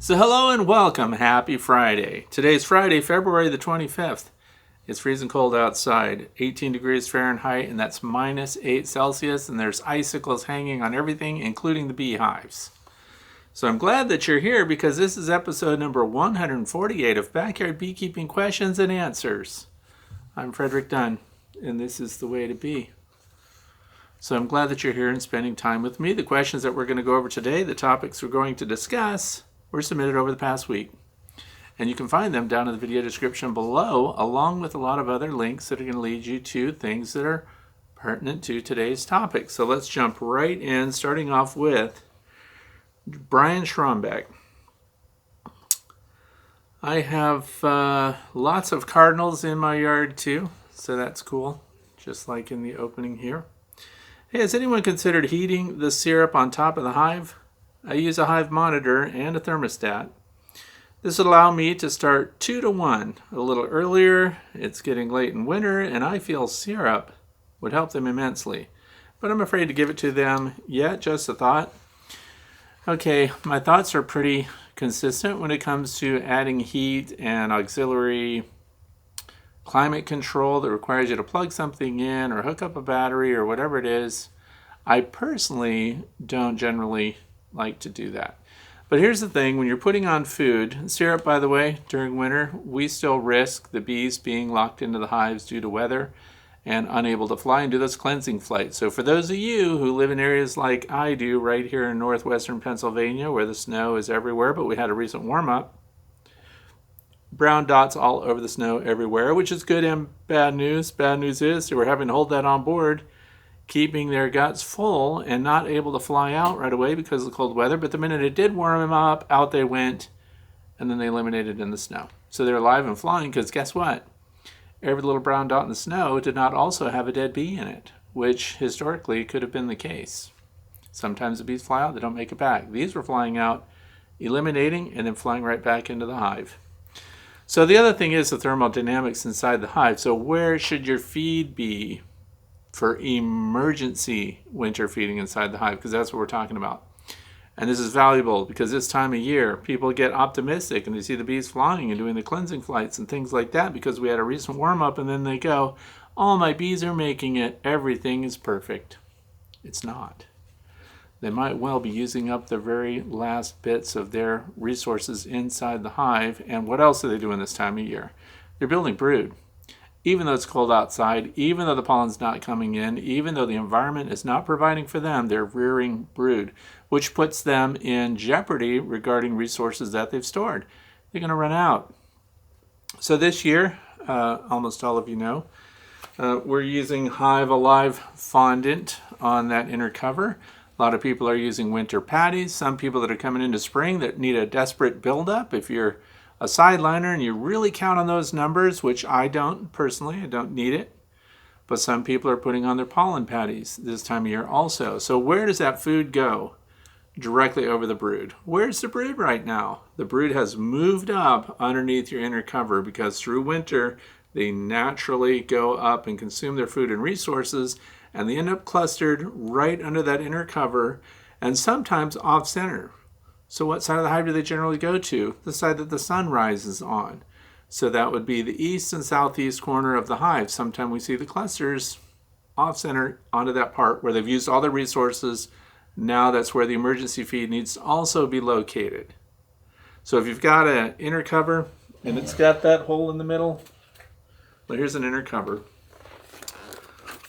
So hello and welcome. Happy Friday. Today's Friday, February the 25th. It's freezing cold outside, 18 degrees Fahrenheit, and that's -8 Celsius, and there's icicles hanging on everything, including the beehives. So I'm glad that you're here because this is episode number 148 of Backyard Beekeeping Questions and Answers. I'm Frederick Dunn, and this is the way to be. So I'm glad that you're here and spending time with me. The questions that we're going to go over today, the topics we're going to discuss, were submitted over the past week. And you can find them down in the video description below, along with a lot of other links that are going to lead you to things that are pertinent to today's topic. So let's jump right in, starting off with Brian Schrombeck. I have lots of cardinals in my yard too, so that's cool, just like in the opening here. Hey, has anyone considered heating the syrup on top of the hive? I use a hive monitor and a thermostat. This would allow me to start 2 to 1 a little earlier. It's getting late in winter and I feel syrup would help them immensely. But I'm afraid to give it to them yet, just a thought. Okay, my thoughts are pretty consistent when it comes to adding heat and auxiliary climate control that requires you to plug something in or hook up a battery or whatever it is. I personally don't generally like to do that. But here's the thing, when you're putting on food, syrup, by the way, during winter, we still risk the bees being locked into the hives due to weather and unable to fly and do those cleansing flights. So for those of you who live in areas like I do right here in northwestern Pennsylvania where the snow is everywhere, but we had a recent warm up, brown dots all over the snow everywhere, which is good and bad news. Bad news is they were having to hold that on board, keeping their guts full and not able to fly out right away because of the cold weather. But the minute it did warm them up, out they went, and then they eliminated in the snow. So they're alive and flying because guess what? Every little brown dot in the snow did not also have a dead bee in it, which historically could have been the case. Sometimes the bees fly out, they don't make it back. These were flying out, eliminating, and then flying right back into the hive. So the other thing is the thermodynamics inside the hive. So where should your feed be for emergency winter feeding inside the hive? Because that's what we're talking about. And this is valuable because this time of year, people get optimistic and they see the bees flying and doing the cleansing flights and things like that because we had a recent warm-up, and then they go, all my bees are making it. Everything is perfect. It's not. They might well be using up the very last bits of their resources inside the hive. And what else are they doing this time of year? They're building brood. Even though it's cold outside, even though the pollen's not coming in, even though the environment is not providing for them, they're rearing brood, which puts them in jeopardy regarding resources that they've stored. They're going to run out. So this year, almost all of you know, we're using Hive Alive fondant on that inner cover. A lot of people are using winter patties. Some people that are coming into spring that need a desperate buildup. If you're a sideliner and you really count on those numbers, which I don't personally, I don't need it, but some people are putting on their pollen patties this time of year also. So where does that food go? Directly over the brood. Where's the brood right now? The brood has moved up underneath your inner cover because through winter they naturally go up and consume their food and resources, and they end up clustered right under that inner cover and sometimes off center. So what side of the hive do they generally go to? The side that the sun rises on. So that would be the east and southeast corner of the hive. Sometimes we see the clusters off center onto that part where they've used all their resources. Now that's where the emergency feed needs to also be located. So if you've got an inner cover and it's got that hole in the middle, well, here's an inner cover.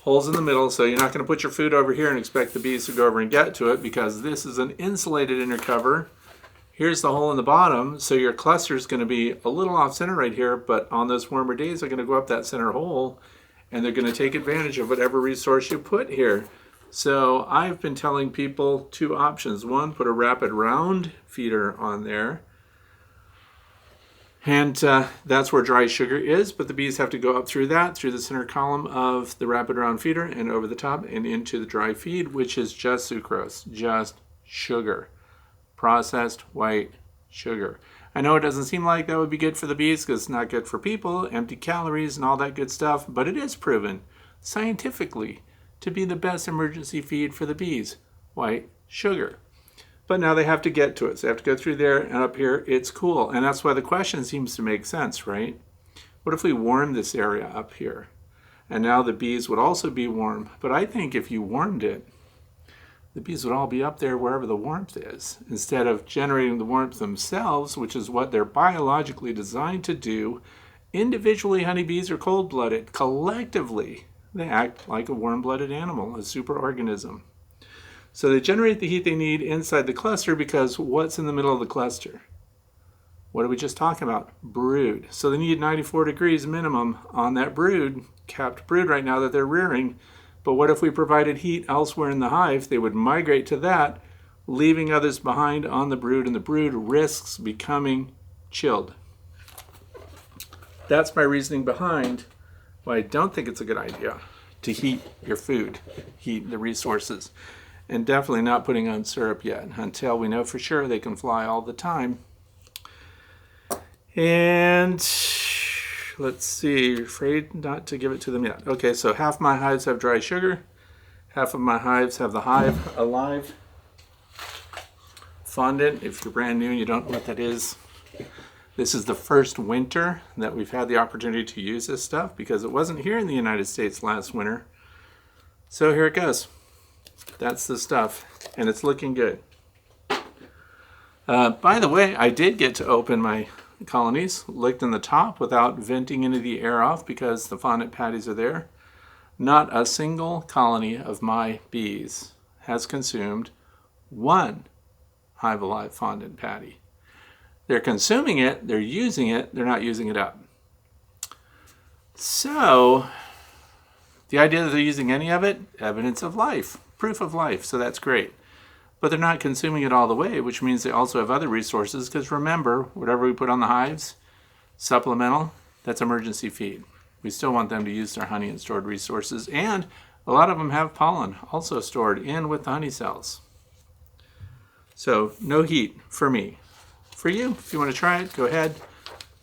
Holes in the middle, so you're not going to put your food over here and expect the bees to go over and get to it because this is an insulated inner cover. Here's the hole in the bottom, so your cluster is going to be a little off center right here, but on those warmer days they're going to go up that center hole and they're going to take advantage of whatever resource you put here. So I've been telling people 2 options. One, put a rapid round feeder on there. And that's where dry sugar is, but the bees have to go up through that, through the center column of the rapid round feeder and over the top and into the dry feed, which is just sucrose, just sugar, processed white sugar. I know it doesn't seem like that would be good for the bees because it's not good for people, empty calories and all that good stuff, but it is proven scientifically to be the best emergency feed for the bees, white sugar. But now they have to get to it. So they have to go through there, and up here it's cool. And that's why the question seems to make sense, right? What if we warm this area up here? And now the bees would also be warm. But I think if you warmed it, the bees would all be up there wherever the warmth is, instead of generating the warmth themselves, which is what they're biologically designed to do. Individually, honeybees are cold-blooded. Collectively, they act like a warm-blooded animal, a superorganism. So they generate the heat they need inside the cluster because what's in the middle of the cluster? What are we just talking about? Brood. So they need 94 degrees minimum on that brood, capped brood right now that they're rearing. But what if we provided heat elsewhere in the hive? They would migrate to that, leaving others behind on the brood, and the brood risks becoming chilled. That's my reasoning behind why I don't think it's a good idea to heat your food, heat the resources, and definitely not putting on syrup yet until we know for sure they can fly all the time. And let's see, afraid not to give it to them yet. Okay, so half my hives have dry sugar, half of my hives have the hive alive fondant. If you're brand new and you don't know what that is, this is the first winter that we've had the opportunity to use this stuff because it wasn't here in the United States last winter. So here it goes. That's the stuff, and it's looking good. By the way, I did get to open my colonies, licked in the top without venting any of the air off because the fondant patties are there. Not a single colony of my bees has consumed one Hive Alive fondant patty. They're consuming it, they're using it, they're not using it up. So, the idea that they're using any of it, evidence of life, proof of life, so that's great. But they're not consuming it all the way, which means they also have other resources, because remember, whatever we put on the hives, supplemental, that's emergency feed. We still want them to use their honey and stored resources, and a lot of them have pollen also stored in with the honey cells. So no heat for me. For you, if you want to try it, go ahead.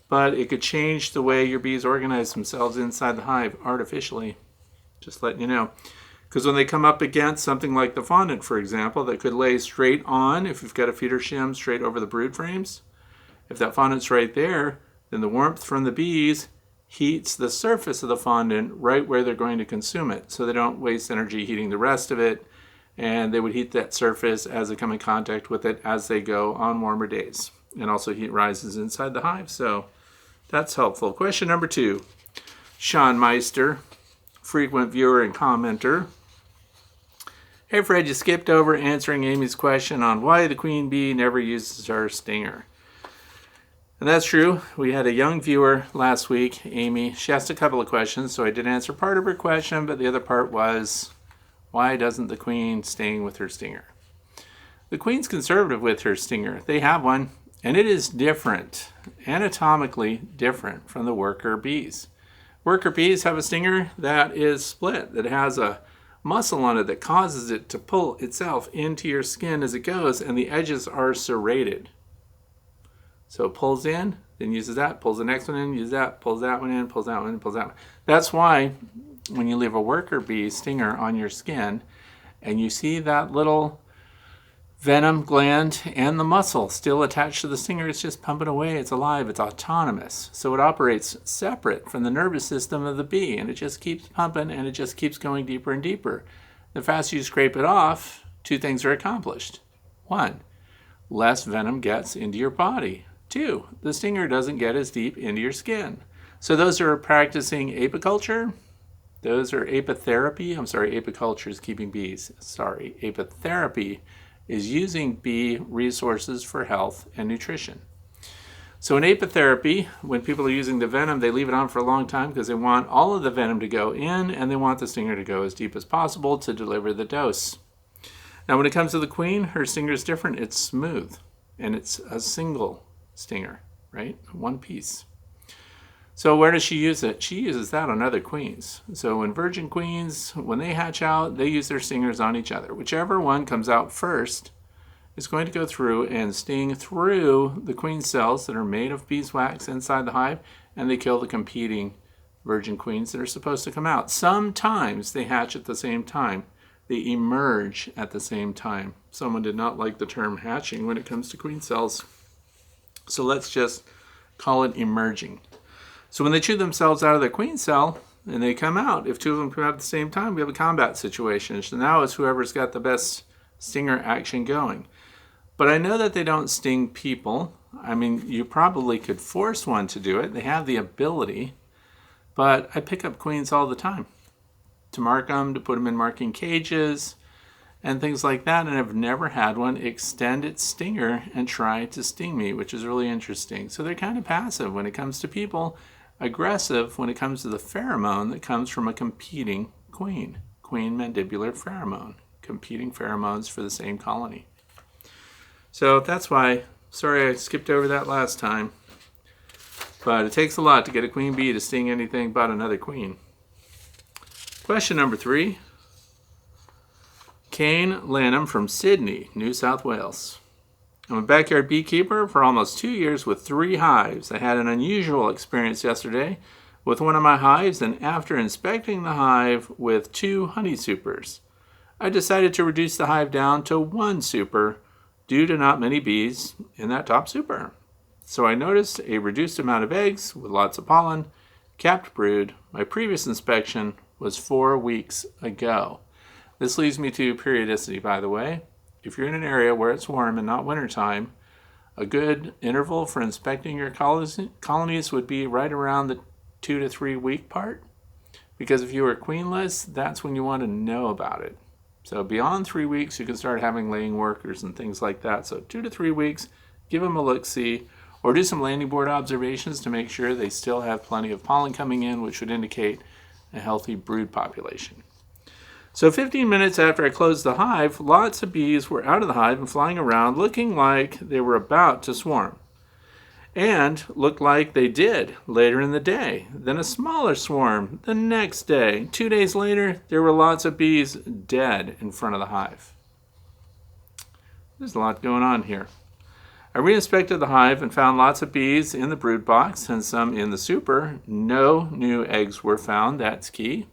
But it could change the way your bees organize themselves inside the hive artificially. Just letting you know. Because when they come up against something like the fondant, for example, that could lay straight on, if you've got a feeder shim straight over the brood frames, if that fondant's right there, then the warmth from the bees heats the surface of the fondant right where they're going to consume it, so they don't waste energy heating the rest of it, and they would heat that surface as they come in contact with it as they go on warmer days. And also heat rises inside the hive, so that's helpful. Question number 2. Sean Meister, frequent viewer and commenter. Hey Fred, you skipped over answering Amy's question on why the queen bee never uses her stinger. And that's true. We had a young viewer last week, Amy. She asked a couple of questions, so I did answer part of her question, but the other part was, why doesn't the queen sting with her stinger? The queen's conservative with her stinger. They have one, and it is different, anatomically different from the worker bees. Worker bees have a stinger that is split, that has a muscle on it that causes it to pull itself into your skin as it goes, and the edges are serrated. So it pulls in, then uses that, pulls the next one in, uses that, pulls that one in, pulls that one in, pulls that one. That's why when you leave a worker bee stinger on your skin and you see that little venom gland and the muscle still attached to the stinger, it's just pumping away, it's alive, it's autonomous. So it operates separate from the nervous system of the bee, and it just keeps pumping and it just keeps going deeper and deeper. The faster you scrape it off, 2 things are accomplished. 1, less venom gets into your body. 2, the stinger doesn't get as deep into your skin. So those are practicing apiculture. Those are apitherapy. Apiculture is keeping bees. Apitherapy is using bee resources for health and nutrition. So in apitherapy, when people are using the venom, they leave it on for a long time because they want all of the venom to go in and they want the stinger to go as deep as possible to deliver the dose. Now when it comes to the queen, her stinger is different. It's smooth and it's a single stinger, right? One piece. So where does she use it? She uses that on other queens. So when virgin queens, when they hatch out, they use their stingers on each other. Whichever one comes out first is going to go through and sting through the queen cells that are made of beeswax inside the hive, and they kill the competing virgin queens that are supposed to come out. Sometimes they hatch at the same time. they emerge at the same time. Someone did not like the term hatching when it comes to queen cells, so let's just call it emerging. So when they chew themselves out of their queen cell and they come out, if two of them come out at the same time, we have a combat situation. So now it's whoever's got the best stinger action going. But I know that they don't sting people. I mean, you probably could force one to do it. They have the ability. But I pick up queens all the time to mark them, to put them in marking cages, and things like that. And I've never had one extend its stinger and try to sting me, which is really interesting. So they're kind of passive when it comes to people, aggressive when it comes to the pheromone that comes from a competing queen. Queen mandibular pheromone, competing pheromones for the same colony. So that's why, sorry I skipped over that last time, but it takes a lot to get a queen bee to sting anything but another queen. Question number 3. Kane Lanham from Sydney, New South Wales. I'm a backyard beekeeper for almost 2 years with 3 hives. I had an unusual experience yesterday with one of my hives, and after inspecting the hive with 2 honey supers, I decided to reduce the hive down to 1 super due to not many bees in that top super. So I noticed a reduced amount of eggs with lots of pollen, capped brood. My previous inspection was 4 weeks ago. This leads me to periodicity, by the way. If you're in an area where it's warm and not wintertime, a good interval for inspecting your colonies would be right around the 2 to 3 week part. Because if you are queenless, that's when you want to know about it. So beyond 3 weeks, you can start having laying workers and things like that. So 2 to 3 weeks, give them a look-see, or do some landing board observations to make sure they still have plenty of pollen coming in, which would indicate a healthy brood population. So 15 minutes after I closed the hive, lots of bees were out of the hive and flying around, looking like they were about to swarm. And looked like they did later in the day. Then a smaller swarm the next day. 2 days later, there were lots of bees dead in front of the hive. There's a lot going on here. I re-inspected the hive and found lots of bees in the brood box and some in the super. No new eggs were found, that's key.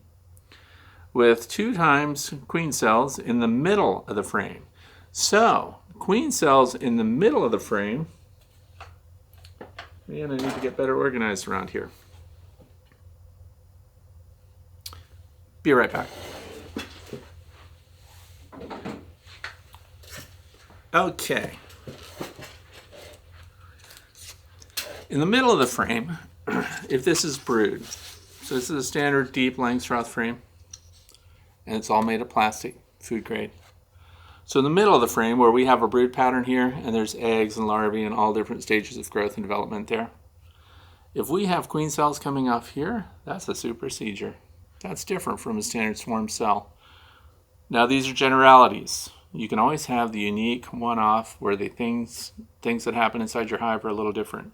With 2 times queen cells in the middle of the frame. So, queen cells in the middle of the frame. Man, I need to get better organized around here. Be right back. Okay. In the middle of the frame, if this is brood, so this is a standard deep Langstroth frame, and it's all made of plastic, food grade. So in the middle of the frame, where we have a brood pattern here, and there's eggs and larvae and all different stages of growth and development there. If we have queen cells coming off here, that's a supersedure. That's different from a standard swarm cell. Now these are generalities. You can always have the unique one-off where the things that happen inside your hive are a little different.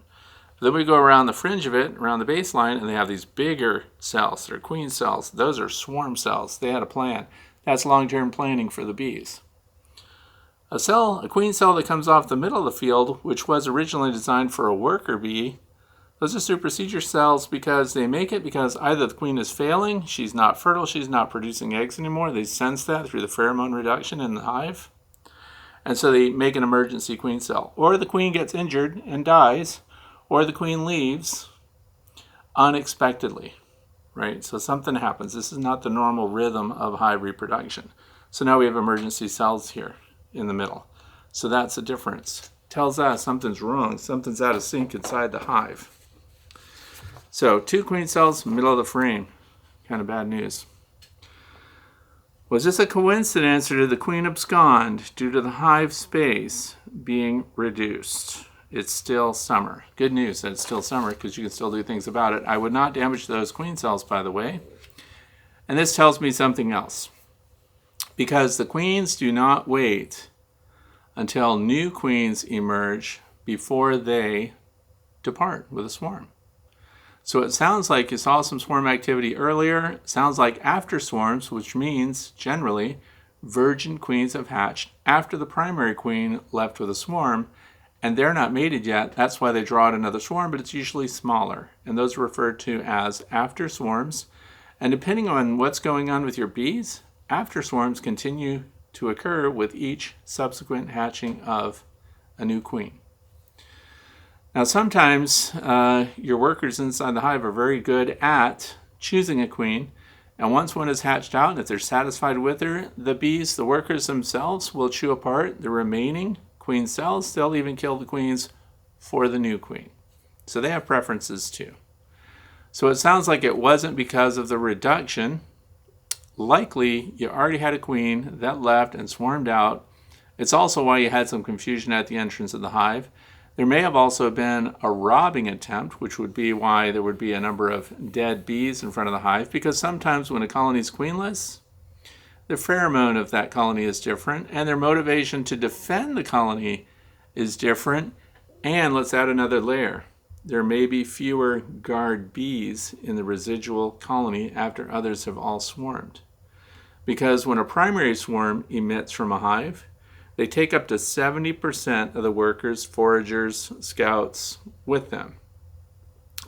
Then we go around the fringe of it, around the baseline, and they have these bigger cells. They're queen cells. Those are swarm cells. They had a plan. That's long-term planning for the bees. A queen cell that comes off the middle of the field, which was originally designed for a worker bee, those are supersedure cells because they make it because either the queen is failing, she's not fertile, she's not producing eggs anymore. They sense that through the pheromone reduction in the hive. And so they make an emergency queen cell. Or the queen gets injured and dies, or the queen leaves unexpectedly, right? So something happens. This is not the normal rhythm of hive reproduction. So now we have emergency cells here in the middle. So that's the difference. Tells us something's wrong. Something's out of sync inside the hive. So 2 queen cells, middle of the frame. Kind of bad news. Was this a coincidence, or did the queen abscond due to the hive space being reduced? It's still summer. Good news that it's still summer because you can still do things about it. I would not damage those queen cells, by the way. And this tells me something else. Because the queens do not wait until new queens emerge before they depart with a swarm. So it sounds like you saw some swarm activity earlier. It sounds like after swarms, which means generally virgin queens have hatched after the primary queen left with a swarm, and they're not mated yet. That's why they draw out another swarm, but it's usually smaller. And those are referred to as after swarms. And depending on what's going on with your bees, after swarms continue to occur with each subsequent hatching of a new queen. Now sometimes your workers inside the hive are very good at choosing a queen, and once one is hatched out and if they're satisfied with her, the bees, the workers themselves, will chew apart the remaining queen cells. They'll even kill the queens for the new queen. So they have preferences too. So it sounds like it wasn't because of the reduction. Likely you already had a queen that left and swarmed out. It's also why you had some confusion at the entrance of the hive. There may have also been a robbing attempt, which would be why there would be a number of dead bees in front of the hive, because sometimes when a colony is queenless, the pheromone of that colony is different, and their motivation to defend the colony is different. And let's add another layer. There may be fewer guard bees in the residual colony after others have all swarmed. Because when a primary swarm emits from a hive, they take up to 70% of the workers, foragers, scouts with them.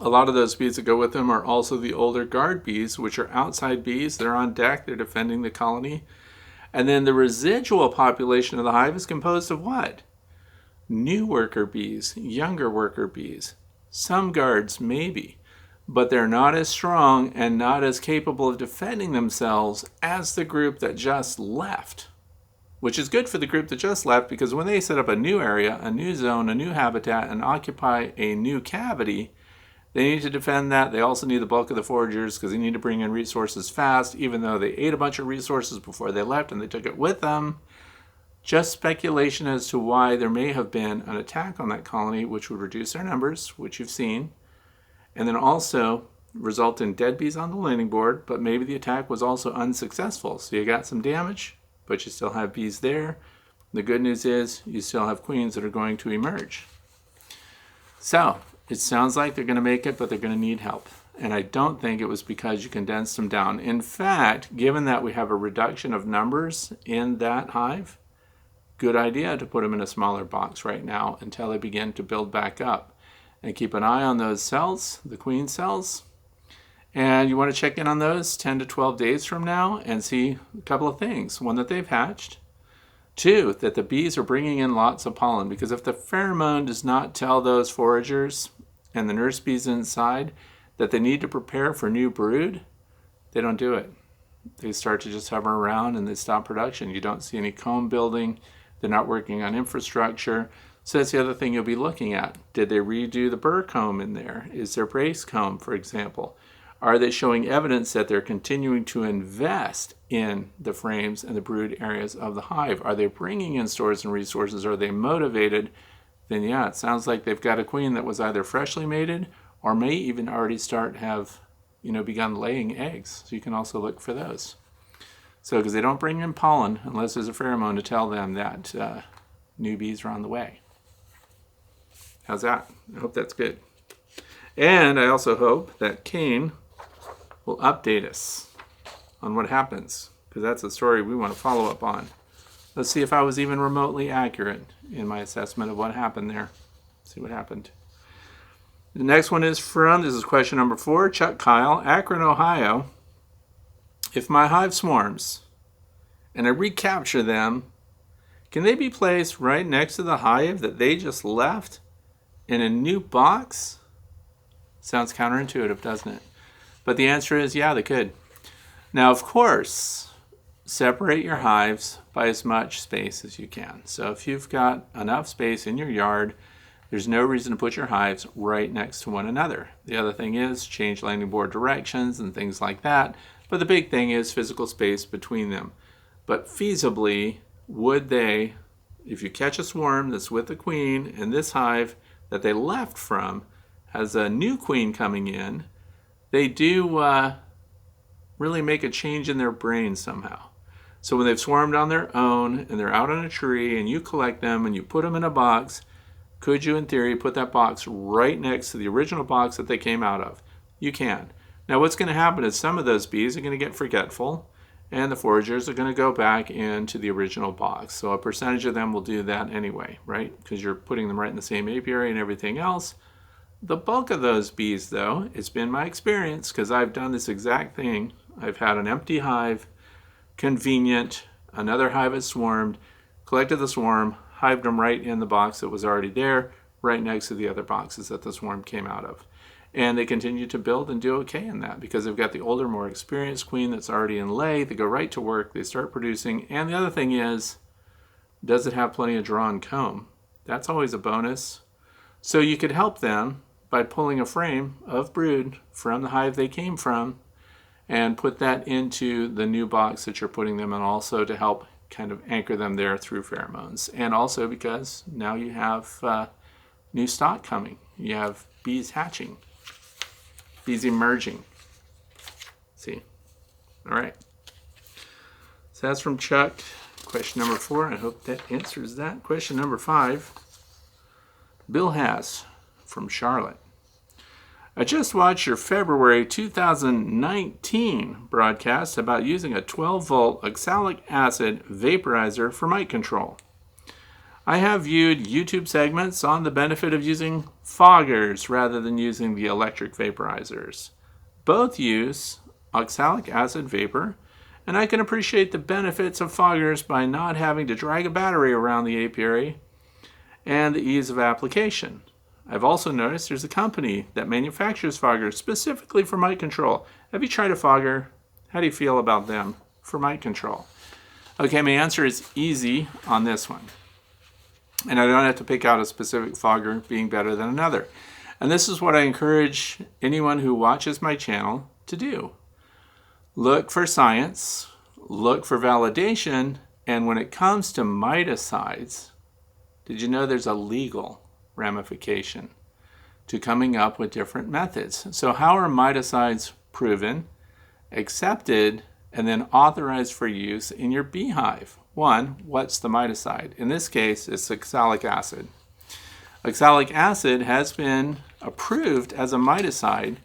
A lot of those bees that go with them are also the older guard bees, which are outside bees. They're on deck, they're defending the colony. And then the residual population of the hive is composed of what? New worker bees, younger worker bees. Some guards, maybe, but they're not as strong and not as capable of defending themselves as the group that just left. Which is good for the group that just left, because when they set up a new area, a new zone, a new habitat, and occupy a new cavity, they need to defend that. They also need the bulk of the foragers because they need to bring in resources fast, even though they ate a bunch of resources before they left and they took it with them. Just speculation as to why there may have been an attack on that colony, which would reduce their numbers, which you've seen, and then also result in dead bees on the landing board, but maybe the attack was also unsuccessful. So you got some damage, but you still have bees there. The good news is you still have queens that are going to emerge. So it sounds like they're going to make it, but they're going to need help. And I don't think it was because you condensed them down. In fact, given that we have a reduction of numbers in that hive, good idea to put them in a smaller box right now until they begin to build back up. And keep an eye on those cells, the queen cells. And you want to check in on those 10 to 12 days from now and see a couple of things. One, that they've hatched. Two, that the bees are bringing in lots of pollen. Because if the pheromone does not tell those foragers and the nurse bees inside that they need to prepare for new brood, they don't do it. They start to just hover around and they stop production. You don't see any comb building. They're not working on infrastructure. So that's the other thing you'll be looking at. Did they redo the burr comb in there? Is there brace comb, for example? Are they showing evidence that they're continuing to invest in the frames and the brood areas of the hive? Are they bringing in stores and resources? Are they motivated? Then yeah, it sounds like they've got a queen that was either freshly mated or may even already have begun laying eggs. So you can also look for those. So because they don't bring in pollen unless there's a pheromone to tell them that new bees are on the way. How's that? I hope that's good. And I also hope that Cain will update us on what happens, because that's a story we want to follow up on. Let's see if I was even remotely accurate in my assessment of what happened there. See what happened. The next one is this is question number 4, Chuck Kyle, Akron, Ohio. If my hive swarms and I recapture them, can they be placed right next to the hive that they just left in a new box? Sounds counterintuitive, doesn't it? But the answer is, yeah, they could. Now, of course, separate your hives by as much space as you can. So if you've got enough space in your yard, there's no reason to put your hives right next to one another. The other thing is change landing board directions and things like that. But the big thing is physical space between them. But feasibly, would they, if you catch a swarm that's with the queen and this hive that they left from has a new queen coming in, they do really make a change in their brain somehow. So when they've swarmed on their own and they're out on a tree and you collect them and you put them in a box, could you in theory put that box right next to the original box that they came out of? You can. Now what's going to happen is some of those bees are going to get forgetful and the foragers are going to go back into the original box. So a percentage of them will do that anyway, right? Because you're putting them right in the same apiary and everything else. The bulk of those bees, though, it's been my experience, because I've done this exact thing. I've had an empty hive convenient. Another hive has swarmed, collected the swarm, hived them right in the box that was already there, right next to the other boxes that the swarm came out of. And they continue to build and do okay in that because they've got the older, more experienced queen that's already in lay. They go right to work. They start producing. And the other thing is, does it have plenty of drawn comb? That's always a bonus. So you could help them by pulling a frame of brood from the hive they came from and put that into the new box that you're putting them in, also to help kind of anchor them there through pheromones. And also because now you have new stock coming. You have bees hatching. Bees emerging. See? All right. So that's from Chuck. Question number 4. I hope that answers that. Question number 5. Bill Hass from Charlotte. I just watched your February 2019 broadcast about using a 12-volt oxalic acid vaporizer for mite control. I have viewed YouTube segments on the benefit of using foggers rather than using the electric vaporizers. Both use oxalic acid vapor, and I can appreciate the benefits of foggers by not having to drag a battery around the apiary and the ease of application. I've also noticed there's a company that manufactures foggers specifically for mite control. Have you tried a fogger? How do you feel about them for mite control? Okay, my answer is easy on this one. And I don't have to pick out a specific fogger being better than another. And this is what I encourage anyone who watches my channel to do. Look for science, look for validation, and when it comes to miticides, did you know there's a legal ramification to coming up with different methods? So how are miticides proven, accepted, and then authorized for use in your beehive? 1, what's the miticide? In this case, it's oxalic acid. Oxalic acid has been approved as a miticide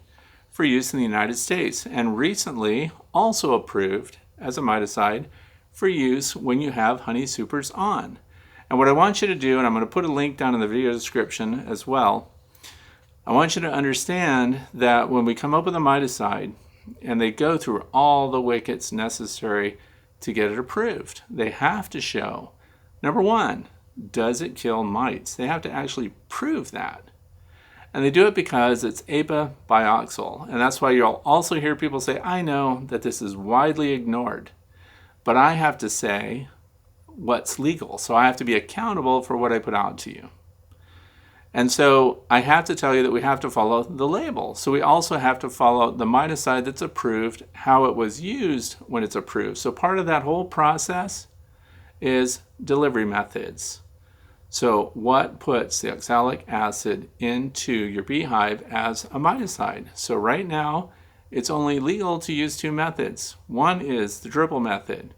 for use in the United States, and recently also approved as a miticide for use when you have honey supers on. And what I want you to do, and I'm going to put a link down in the video description as well, I want you to understand that when we come up with a miticide, and they go through all the wickets necessary to get it approved, they have to show, number 1, does it kill mites? They have to actually prove that. And they do it because it's apabioxol. And that's why you'll also hear people say, I know that this is widely ignored, but I have to say what's legal. So I have to be accountable for what I put out to you. And so I have to tell you that we have to follow the label. So we also have to follow the miticide that's approved, how it was used when it's approved. So part of that whole process is delivery methods. So what puts the oxalic acid into your beehive as a miticide? So right now, it's only legal to use 2 methods. One is the dribble method.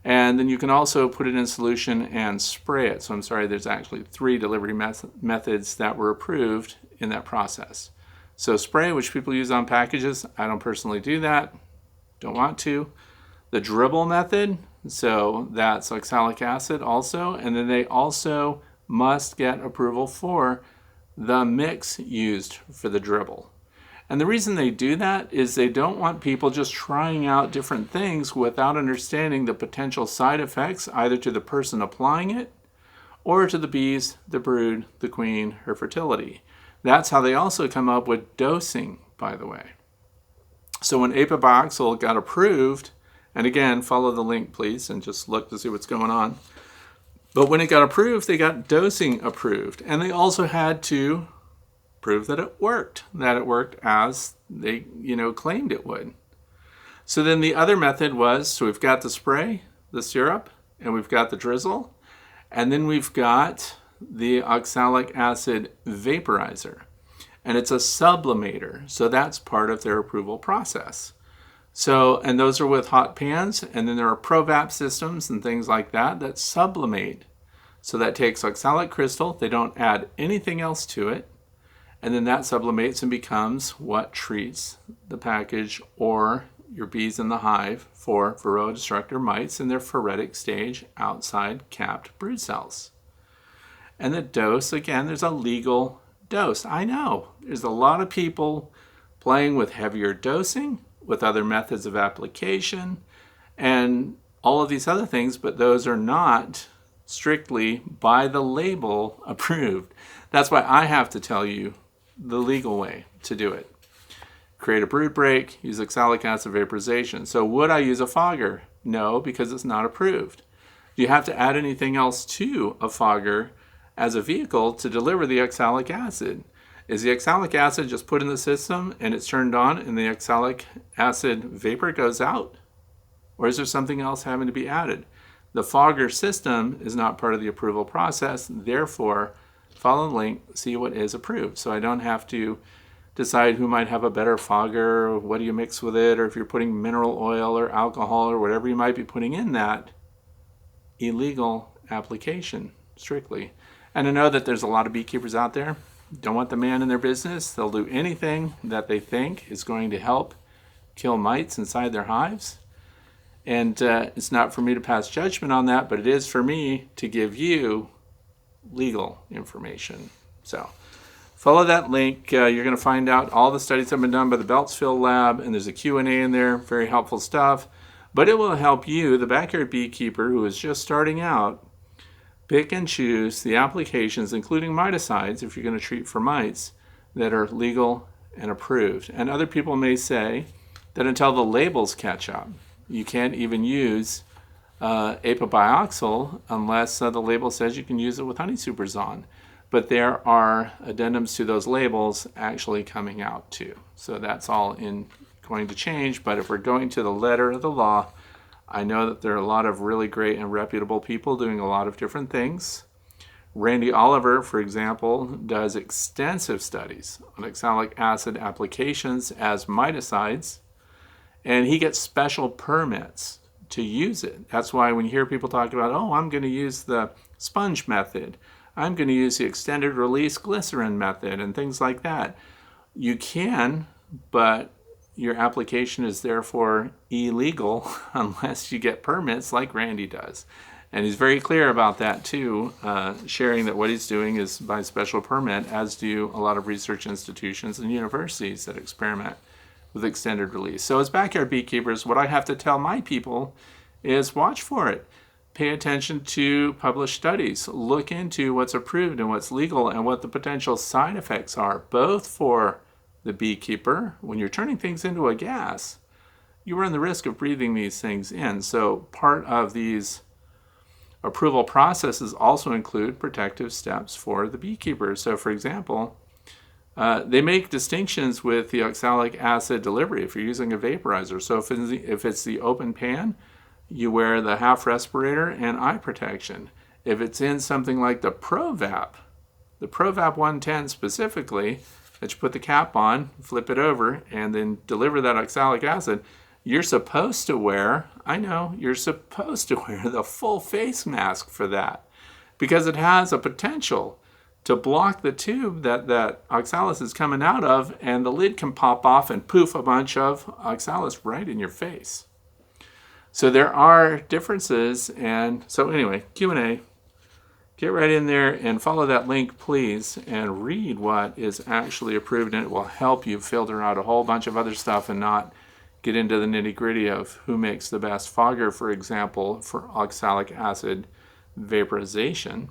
And then you can also put it in solution and spray it. So I'm sorry, there's actually 3 delivery methods that were approved in that process. So spray, which people use on packages, I don't personally do that. Don't want to. The dribble method, so that's oxalic acid also. And then they also must get approval for the mix used for the dribble. And the reason they do that is they don't want people just trying out different things without understanding the potential side effects either to the person applying it or to the bees, the brood, the queen, her fertility. That's how they also come up with dosing, by the way. So when apabioxol got approved, and again, follow the link please and just look to see what's going on. But when it got approved, they got dosing approved. And they also had to prove that it worked as they, claimed it would. So then the other method was, so we've got the spray, the syrup, and we've got the drizzle, and then we've got the oxalic acid vaporizer. And it's a sublimator, so that's part of their approval process. So, and those are with hot pans, and then there are ProVap systems and things like that sublimate. So that takes oxalic crystal, they don't add anything else to it, and then that sublimates and becomes what treats the package or your bees in the hive for Varroa destructor mites in their phoretic stage outside capped brood cells. And the dose, again, there's a legal dose. I know, there's a lot of people playing with heavier dosing, with other methods of application, and all of these other things, but those are not strictly by the label approved. That's why I have to tell you the legal way to do it. Create a brood break, use oxalic acid vaporization. So would I use a fogger? No, because it's not approved. Do you have to add anything else to a fogger as a vehicle to deliver the oxalic acid? Is the oxalic acid just put in the system and it's turned on and the oxalic acid vapor goes out? Or is there something else having to be added? The fogger system is not part of the approval process. Therefore, follow the link, see what is approved. So I don't have to decide who might have a better fogger, or what do you mix with it, or if you're putting mineral oil or alcohol or whatever you might be putting in that illegal application, strictly. And I know that there's a lot of beekeepers out there, don't want the man in their business. They'll do anything that they think is going to help kill mites inside their hives. And it's not for me to pass judgment on that, but it is for me to give you legal information. So follow that link. You're going to find out all the studies that have been done by the Beltsville lab, and there's a Q&A in there, very helpful stuff. But it will help you, the backyard beekeeper who is just starting out, pick and choose the applications, including miticides, if you're going to treat for mites, that are legal and approved. And other people may say that until the labels catch up, you can't even use apabioxol unless the label says you can use it with honey superzon. But there are addendums to those labels actually coming out too. So that's all going to change. But if we're going to the letter of the law, I know that there are a lot of really great and reputable people doing a lot of different things. Randy Oliver, for example, does extensive studies on oxalic acid applications as miticides, and he gets special permits to use it. That's why when you hear people talk about, oh, I'm going to use the sponge method, I'm going to use the extended release glycerin method and things like that. You can, but your application is therefore illegal unless you get permits like Randy does. And he's very clear about that too, sharing that what he's doing is by special permit, as do a lot of research institutions and universities that experiment with extended release. So as backyard beekeepers, what I have to tell my people is watch for it. Pay attention to published studies. Look into what's approved and what's legal and what the potential side effects are, both for the beekeeper. When you're turning things into a gas, you run the risk of breathing these things in. So part of these approval processes also include protective steps for the beekeeper. So for example, they make distinctions with the oxalic acid delivery if you're using a vaporizer. So if it's the open pan, you wear the half respirator and eye protection. If it's in something like the ProVap 110 specifically, that you put the cap on, flip it over, and then deliver that oxalic acid, you're supposed to wear, you're supposed to wear the full face mask for that, because it has a potential to block the tube that oxalis is coming out of, and the lid can pop off and poof a bunch of oxalis right in your face. So there are differences, and so anyway, Q&A. Get right in there and follow that link, please, and read what is actually approved, and it will help you filter out a whole bunch of other stuff and not get into the nitty-gritty of who makes the best fogger, for example, for oxalic acid vaporization,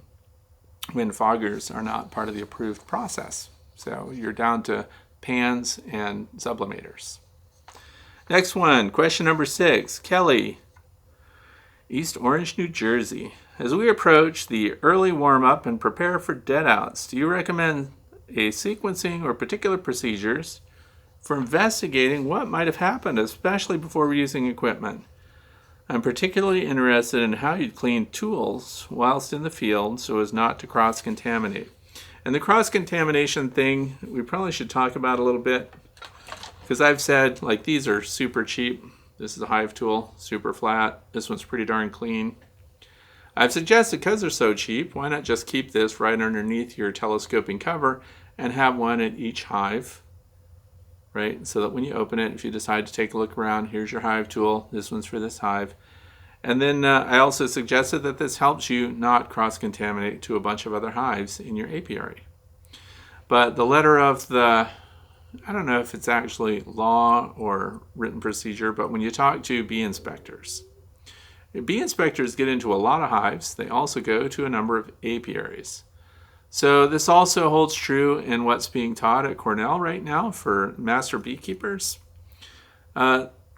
when foggers are not part of the approved process. So you're down to pans and sublimators. Next one, question number 6. Kelly, East Orange, New Jersey. As we approach the early warm-up and prepare for dead-outs, do you recommend a sequencing or particular procedures for investigating what might have happened, especially before using equipment? I'm particularly interested in how you'd clean tools whilst in the field so as not to cross-contaminate. And the cross-contamination thing, we probably should talk about a little bit, because I've said, like, these are super cheap. This is a hive tool, super flat. This one's pretty darn clean. I've suggested, because they're so cheap, why not just keep this right underneath your telescoping cover and have one at each hive, right? So that when you open it, if you decide to take a look around, here's your hive tool. This one's for this hive. And then I also suggested that this helps you not cross-contaminate to a bunch of other hives in your apiary. But the letter of the, I don't know if it's actually law or written procedure, but when you talk to bee inspectors, Bee inspectors get into a lot of hives. They also go to a number of apiaries. So this also holds true in what's being taught at Cornell right now for master beekeepers.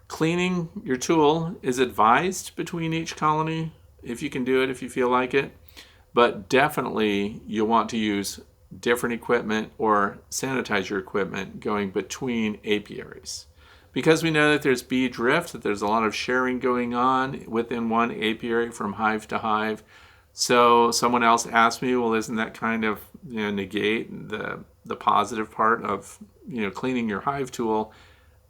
Cleaning your tool is advised between each colony if you can do it, if you feel like it. But definitely you'll want to use different equipment or sanitize your equipment going between apiaries. Because we know that there's bee drift, that there's a lot of sharing going on within one apiary from hive to hive. So someone else asked me, well, isn't that kind of negate the positive part of cleaning your hive tool?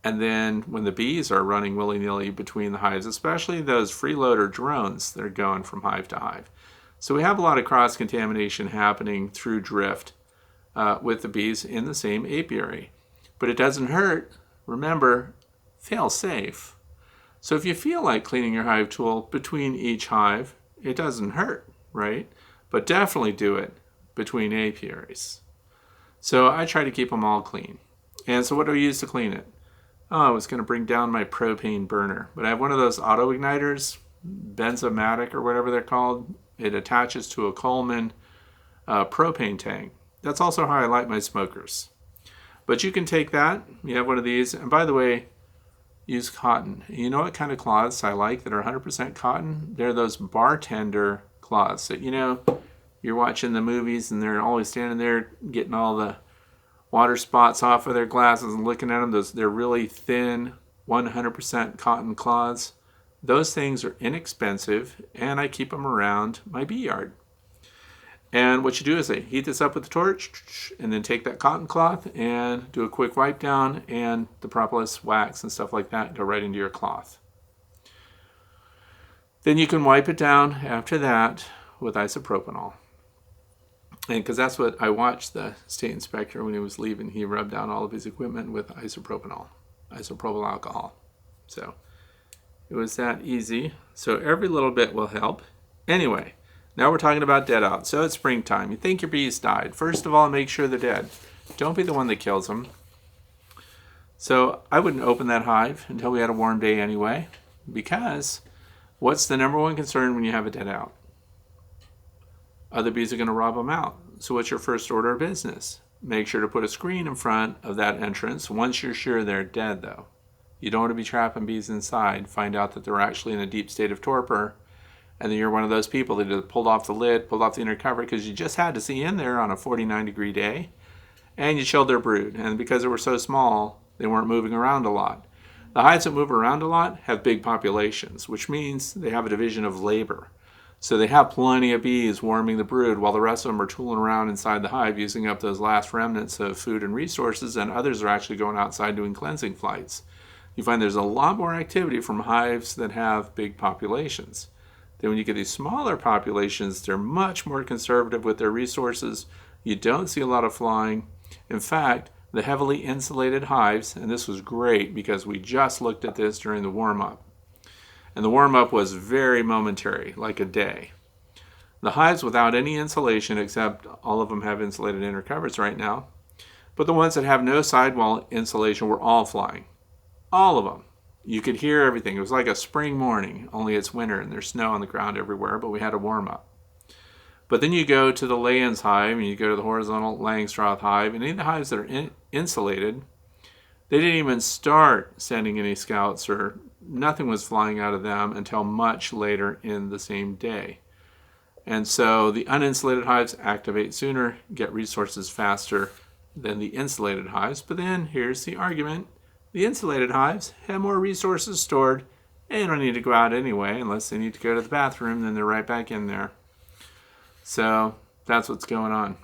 And then when the bees are running willy-nilly between the hives, especially those freeloader drones that are going from hive to hive. So we have a lot of cross-contamination happening through drift with the bees in the same apiary. But it doesn't hurt. Remember, fail safe. So if you feel like cleaning your hive tool between each hive, it doesn't hurt, right? But definitely do it between apiaries. So I try to keep them all clean. And so what do I use to clean it? Oh, I was going to bring down my propane burner. But I have one of those auto igniters, Benzomatic or whatever they're called. It attaches to a Coleman propane tank. That's also how I light my smokers. But you can take that, you have one of these, and by the way, use cotton. You know what kind of cloths I like that are 100% cotton? They're those bartender cloths that, you're watching the movies and they're always standing there getting all the water spots off of their glasses and looking at them. They're really thin, 100% cotton cloths. Those things are inexpensive, and I keep them around my bee yard. And what you do is they heat this up with the torch and then take that cotton cloth and do a quick wipe down, and the propolis wax and stuff like that go right into your cloth. Then you can wipe it down after that with isopropanol. And because that's what I watched the state inspector when he was leaving, he rubbed down all of his equipment with isopropyl alcohol. So it was that easy. So every little bit will help. Anyway. Now we're talking about dead out. So it's springtime. You think your bees died. First of all, make sure they're dead. Don't be the one that kills them. So I wouldn't open that hive until we had a warm day anyway, because what's the number one concern when you have a dead out? Other bees are going to rob them out. So what's your first order of business? Make sure to put a screen in front of that entrance once you're sure they're dead, though. You don't want to be trapping bees inside, find out that they're actually in a deep state of torpor, and then you're one of those people that just pulled off the lid, pulled off the inner cover because you just had to see in there on a 49-degree day, and you chilled their brood. And because they were so small, they weren't moving around a lot. The hives that move around a lot have big populations, which means they have a division of labor. So they have plenty of bees warming the brood while the rest of them are tooling around inside the hive using up those last remnants of food and resources, and others are actually going outside doing cleansing flights. You find there's a lot more activity from hives that have big populations. Then when you get these smaller populations, they're much more conservative with their resources. You don't see a lot of flying. In fact, the heavily insulated hives, and this was great because we just looked at this during the warm-up. And the warm-up was very momentary, like a day. The hives without any insulation, except all of them have insulated inner covers right now, but the ones that have no sidewall insulation were all flying. All of them. You could hear everything. It was like a spring morning, only it's winter and there's snow on the ground everywhere, but we had a warm-up. But then you go to the Layens hive and you go to the horizontal Langstroth hive, and any of the hives that are insulated, they didn't even start sending any scouts, or nothing was flying out of them until much later in the same day. And so the uninsulated hives activate sooner, get resources faster than the insulated hives. But then here's the argument. The insulated hives have more resources stored, and don't need to go out anyway unless they need to go to the bathroom, then they're right back in there. So that's what's going on.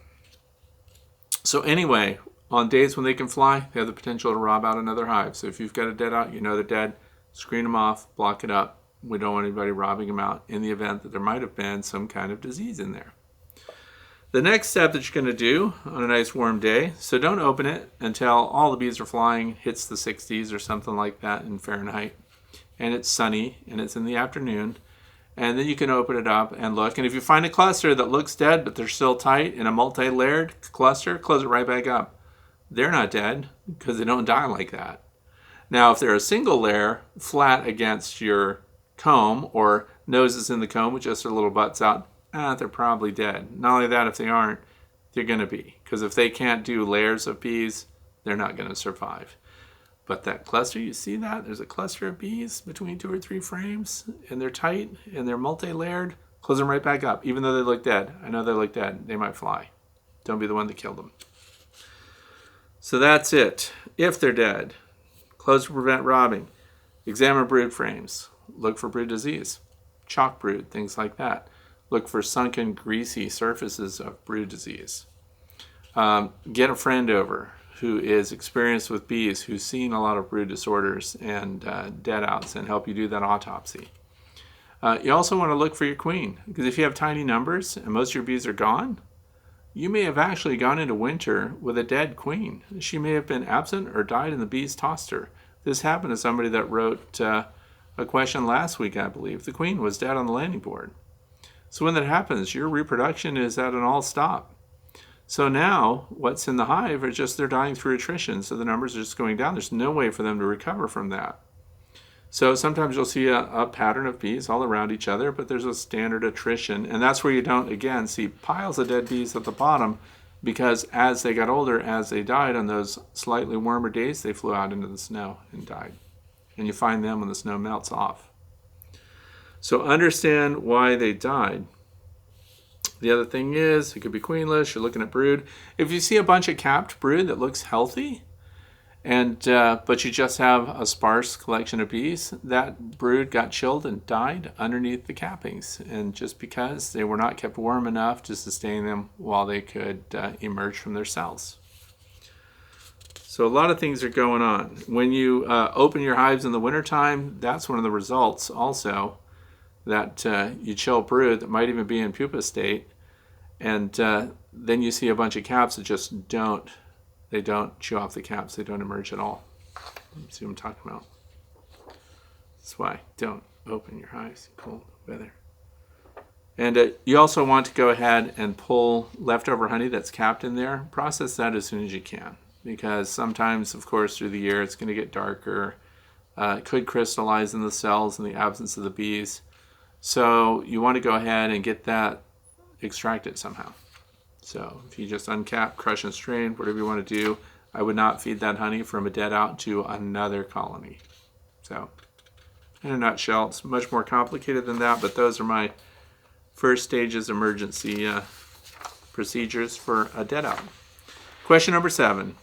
So anyway, on days when they can fly, they have the potential to rob out another hive. So if you've got a dead out, you know they're dead, screen them off, block it up. We don't want anybody robbing them out in the event that there might have been some kind of disease in there. The next step that you're going to do on a nice warm day, so don't open it until all the bees are flying, hits the 60s or something like that in Fahrenheit, and it's sunny and it's in the afternoon, and then you can open it up and look. And if you find a cluster that looks dead but they're still tight in a multi-layered cluster, close it right back up. They're not dead because they don't die like that. Now if they're a single layer flat against your comb, or noses in the comb with just their little butts out, they're probably dead. Not only that, if they aren't, they're going to be. Because if they can't do layers of bees, they're not going to survive. But that cluster, you see that? There's a cluster of bees between 2 or 3 frames, and they're tight, and they're multi-layered. Close them right back up, even though they look dead. I know they look dead. They might fly. Don't be the one that killed them. So that's it. If they're dead, close to prevent robbing. Examine brood frames. Look for brood disease. Chalk brood, things like that. Look for sunken, greasy surfaces of brood disease. Get a friend over who is experienced with bees, who's seen a lot of brood disorders and dead outs, and help you do that autopsy. You also want to look for your queen, because if you have tiny numbers and most of your bees are gone, you may have actually gone into winter with a dead queen. She may have been absent or died and the bees tossed her. This happened to somebody that wrote a question last week, I believe. The queen was dead on the landing board. So when that happens, your reproduction is at an all stop. So now what's in the hive are just they're dying through attrition. So the numbers are just going down. There's no way for them to recover from that. So sometimes you'll see a pattern of bees all around each other, but there's a standard attrition. And that's where you don't, again, see piles of dead bees at the bottom, because as they got older, as they died on those slightly warmer days, they flew out into the snow and died. And you find them when the snow melts off. So understand why they died. The other thing is, it could be queenless. You're looking at brood. If you see a bunch of capped brood that looks healthy, and but you just have a sparse collection of bees, that brood got chilled and died underneath the cappings, and just because they were not kept warm enough to sustain them while they could emerge from their cells. So a lot of things are going on. When you open your hives in the wintertime, that's one of the results also, that you chill brood that might even be in pupa state, and then you see a bunch of caps that just don't chew off the caps. They don't emerge at all. See what I'm talking about? That's why don't open your hives in cold weather. And you also want to go ahead and pull leftover honey that's capped in there. Process that as soon as you can, because sometimes, of course, through the year it's going to get darker. It could crystallize in the cells in the absence of the bees. So you want to go ahead and get that extracted somehow. So if you just uncap, crush, and strain, whatever you want to do, I would not feed that honey from a dead out to another colony. So in a nutshell, it's much more complicated than that, but those are my first stages emergency procedures for a dead out. Question number 7.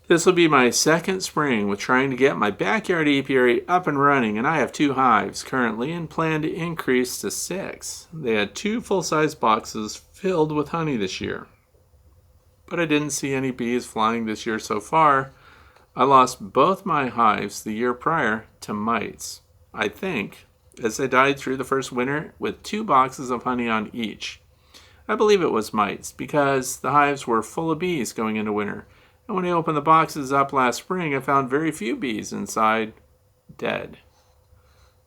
This will be my second spring with trying to get my backyard apiary up and running, and I have 2 hives currently and plan to increase to 6. They had 2 full-size boxes filled with honey this year, but I didn't see any bees flying this year so far. I lost both my hives the year prior to mites, I think, as they died through the first winter with 2 boxes of honey on each. I believe it was mites because the hives were full of bees going into winter. And when I opened the boxes up last spring, I found very few bees inside, dead.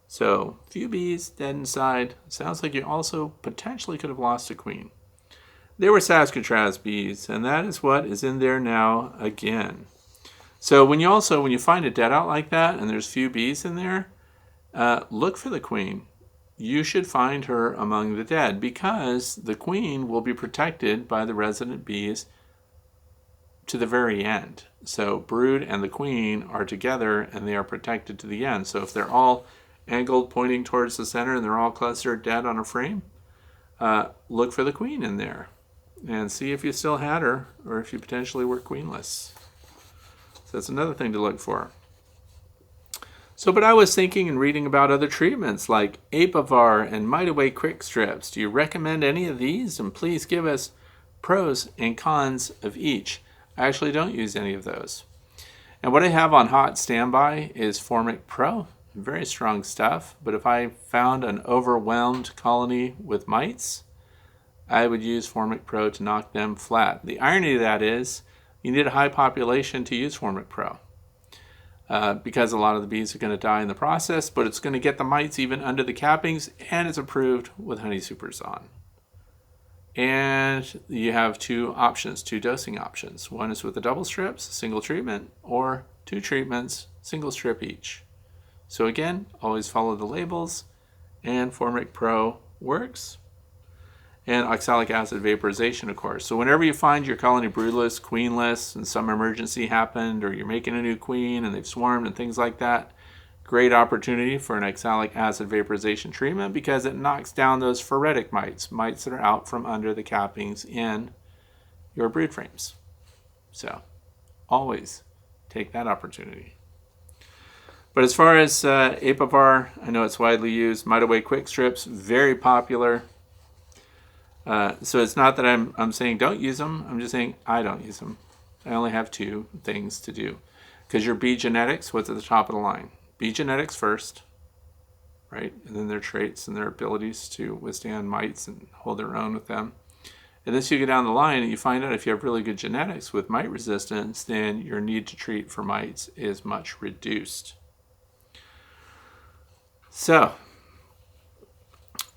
So, few bees dead inside. Sounds like you also potentially could have lost a queen. They were Saskatraz bees, and that is what is in there now again. So when you find a dead out like that, and there's few bees in there, look for the queen. You should find her among the dead, because the queen will be protected by the resident bees to the very end. So brood and the queen are together and they are protected to the end. So if they're all angled pointing towards the center and they're all clustered dead on a frame, look for the queen in there and see if you still had her or if you potentially were queenless. So that's another thing to look for. So, but I was thinking and reading about other treatments like Apivar and Mite Away Quick Strips. Do you recommend any of these? And please give us pros and cons of each. I actually don't use any of those. And what I have on hot standby is Formic Pro. Very strong stuff. But if I found an overwhelmed colony with mites, I would use Formic Pro to knock them flat. The irony of that is you need a high population to use Formic Pro. Because a lot of the bees are going to die in the process, but it's going to get the mites even under the cappings, and it's approved with Honey Supers on. And you have 2 options, 2 dosing options. One is with the double strips, single treatment, or 2 treatments, single strip each. So again, always follow the labels, and Formic Pro works. And oxalic acid vaporization, of course. So whenever you find your colony broodless, queenless, and some emergency happened, or you're making a new queen and they've swarmed and things like that, great opportunity for an oxalic acid vaporization treatment because it knocks down those phoretic mites, mites that are out from under the cappings in your brood frames. So always take that opportunity. But as far as Apivar, I know it's widely used. Mite-Away Quick Strips, very popular. So it's not that I'm saying don't use them. I'm just saying I don't use them. I only have two things to do. Because your bee genetics, what's at the top of the line? Bee genetics first, right? And then their traits and their abilities to withstand mites and hold their own with them. And then so you go down the line and you find out if you have really good genetics with mite resistance, then your need to treat for mites is much reduced. So,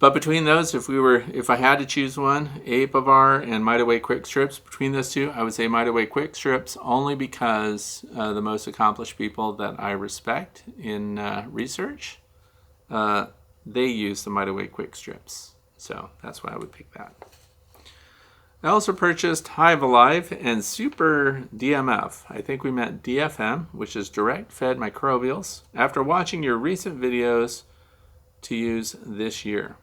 but between those, if I had to choose one, Apivar and Mite-Away Quick Strips, between those two, I would say Mite-Away Quick Strips only because the most accomplished people that I respect in research, they use the Mite-Away Quick Strips. So that's why I would pick that. I also purchased Hive Alive and Super DMF. I think we meant DFM, which is direct fed microbials, after watching your recent videos to use this year.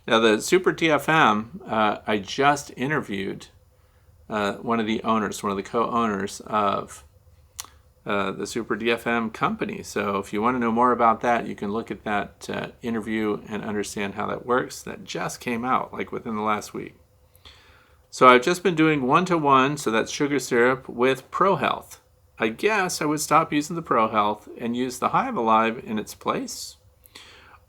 Now the Super DFM, I just interviewed one of the owners, one of the co-owners of the Super DFM company. So if you want to know more about that, you can look at that interview and understand how that works. That just came out like within the last week. So I've just been doing 1-to-1, so that's sugar syrup, with ProHealth. I guess I would stop using the ProHealth and use the Hive Alive in its place.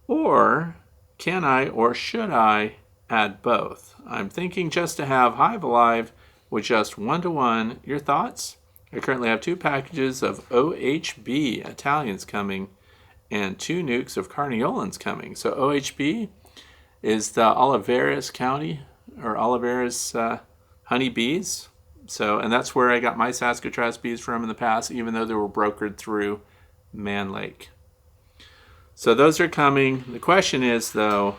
Or can I or should I add both? I'm thinking just to have Hive Alive with just 1-to-1. Your thoughts? I currently have 2 packages of OHB Italians coming and 2 nukes of Carniolans coming. So OHB is the Oliveras County or Oliveras honey bees. So, and that's where I got my Saskatraz bees from in the past, even though they were brokered through Mann Lake. So those are coming. The question is, though,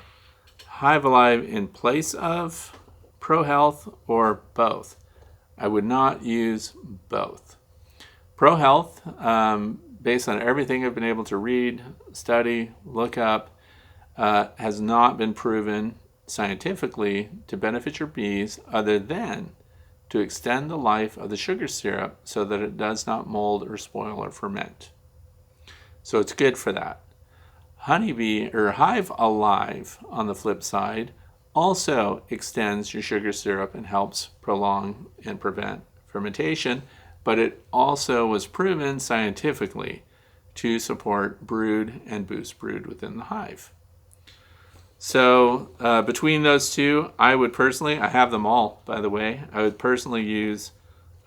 Hive Alive in place of ProHealth or both? I would not use both. ProHealth, based on everything I've been able to read, study, look up, has not been proven scientifically to benefit your bees other than to extend the life of the sugar syrup so that it does not mold or spoil or ferment. So it's good for that. Honeybee or Hive Alive, on the flip side, also extends your sugar syrup and helps prolong and prevent fermentation, but it also was proven scientifically to support brood and boost brood within the hive. So between those two, I would personally, I have them all, by the way, I would personally use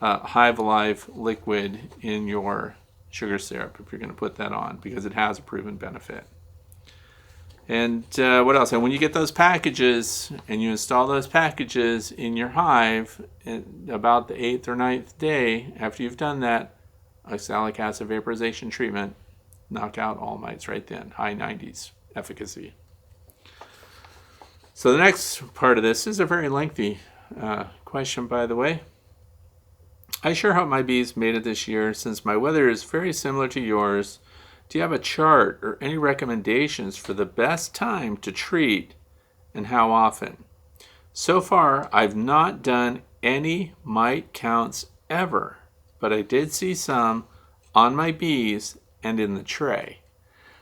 Hive Alive liquid in your sugar syrup if you're going to put that on, because it has a proven benefit. And what else? And when you get those packages and you install those packages in your hive, about the 8th or 9th day after you've done that, oxalic acid vaporization treatment, knock out all mites right then, high 90s efficacy. So the next part of this is a very lengthy question, by the way. I sure hope my bees made it this year. Since my weather is very similar to yours, do you have a chart or any recommendations for the best time to treat and how often? So far, I've not done any mite counts ever, but I did see some on my bees and in the tray.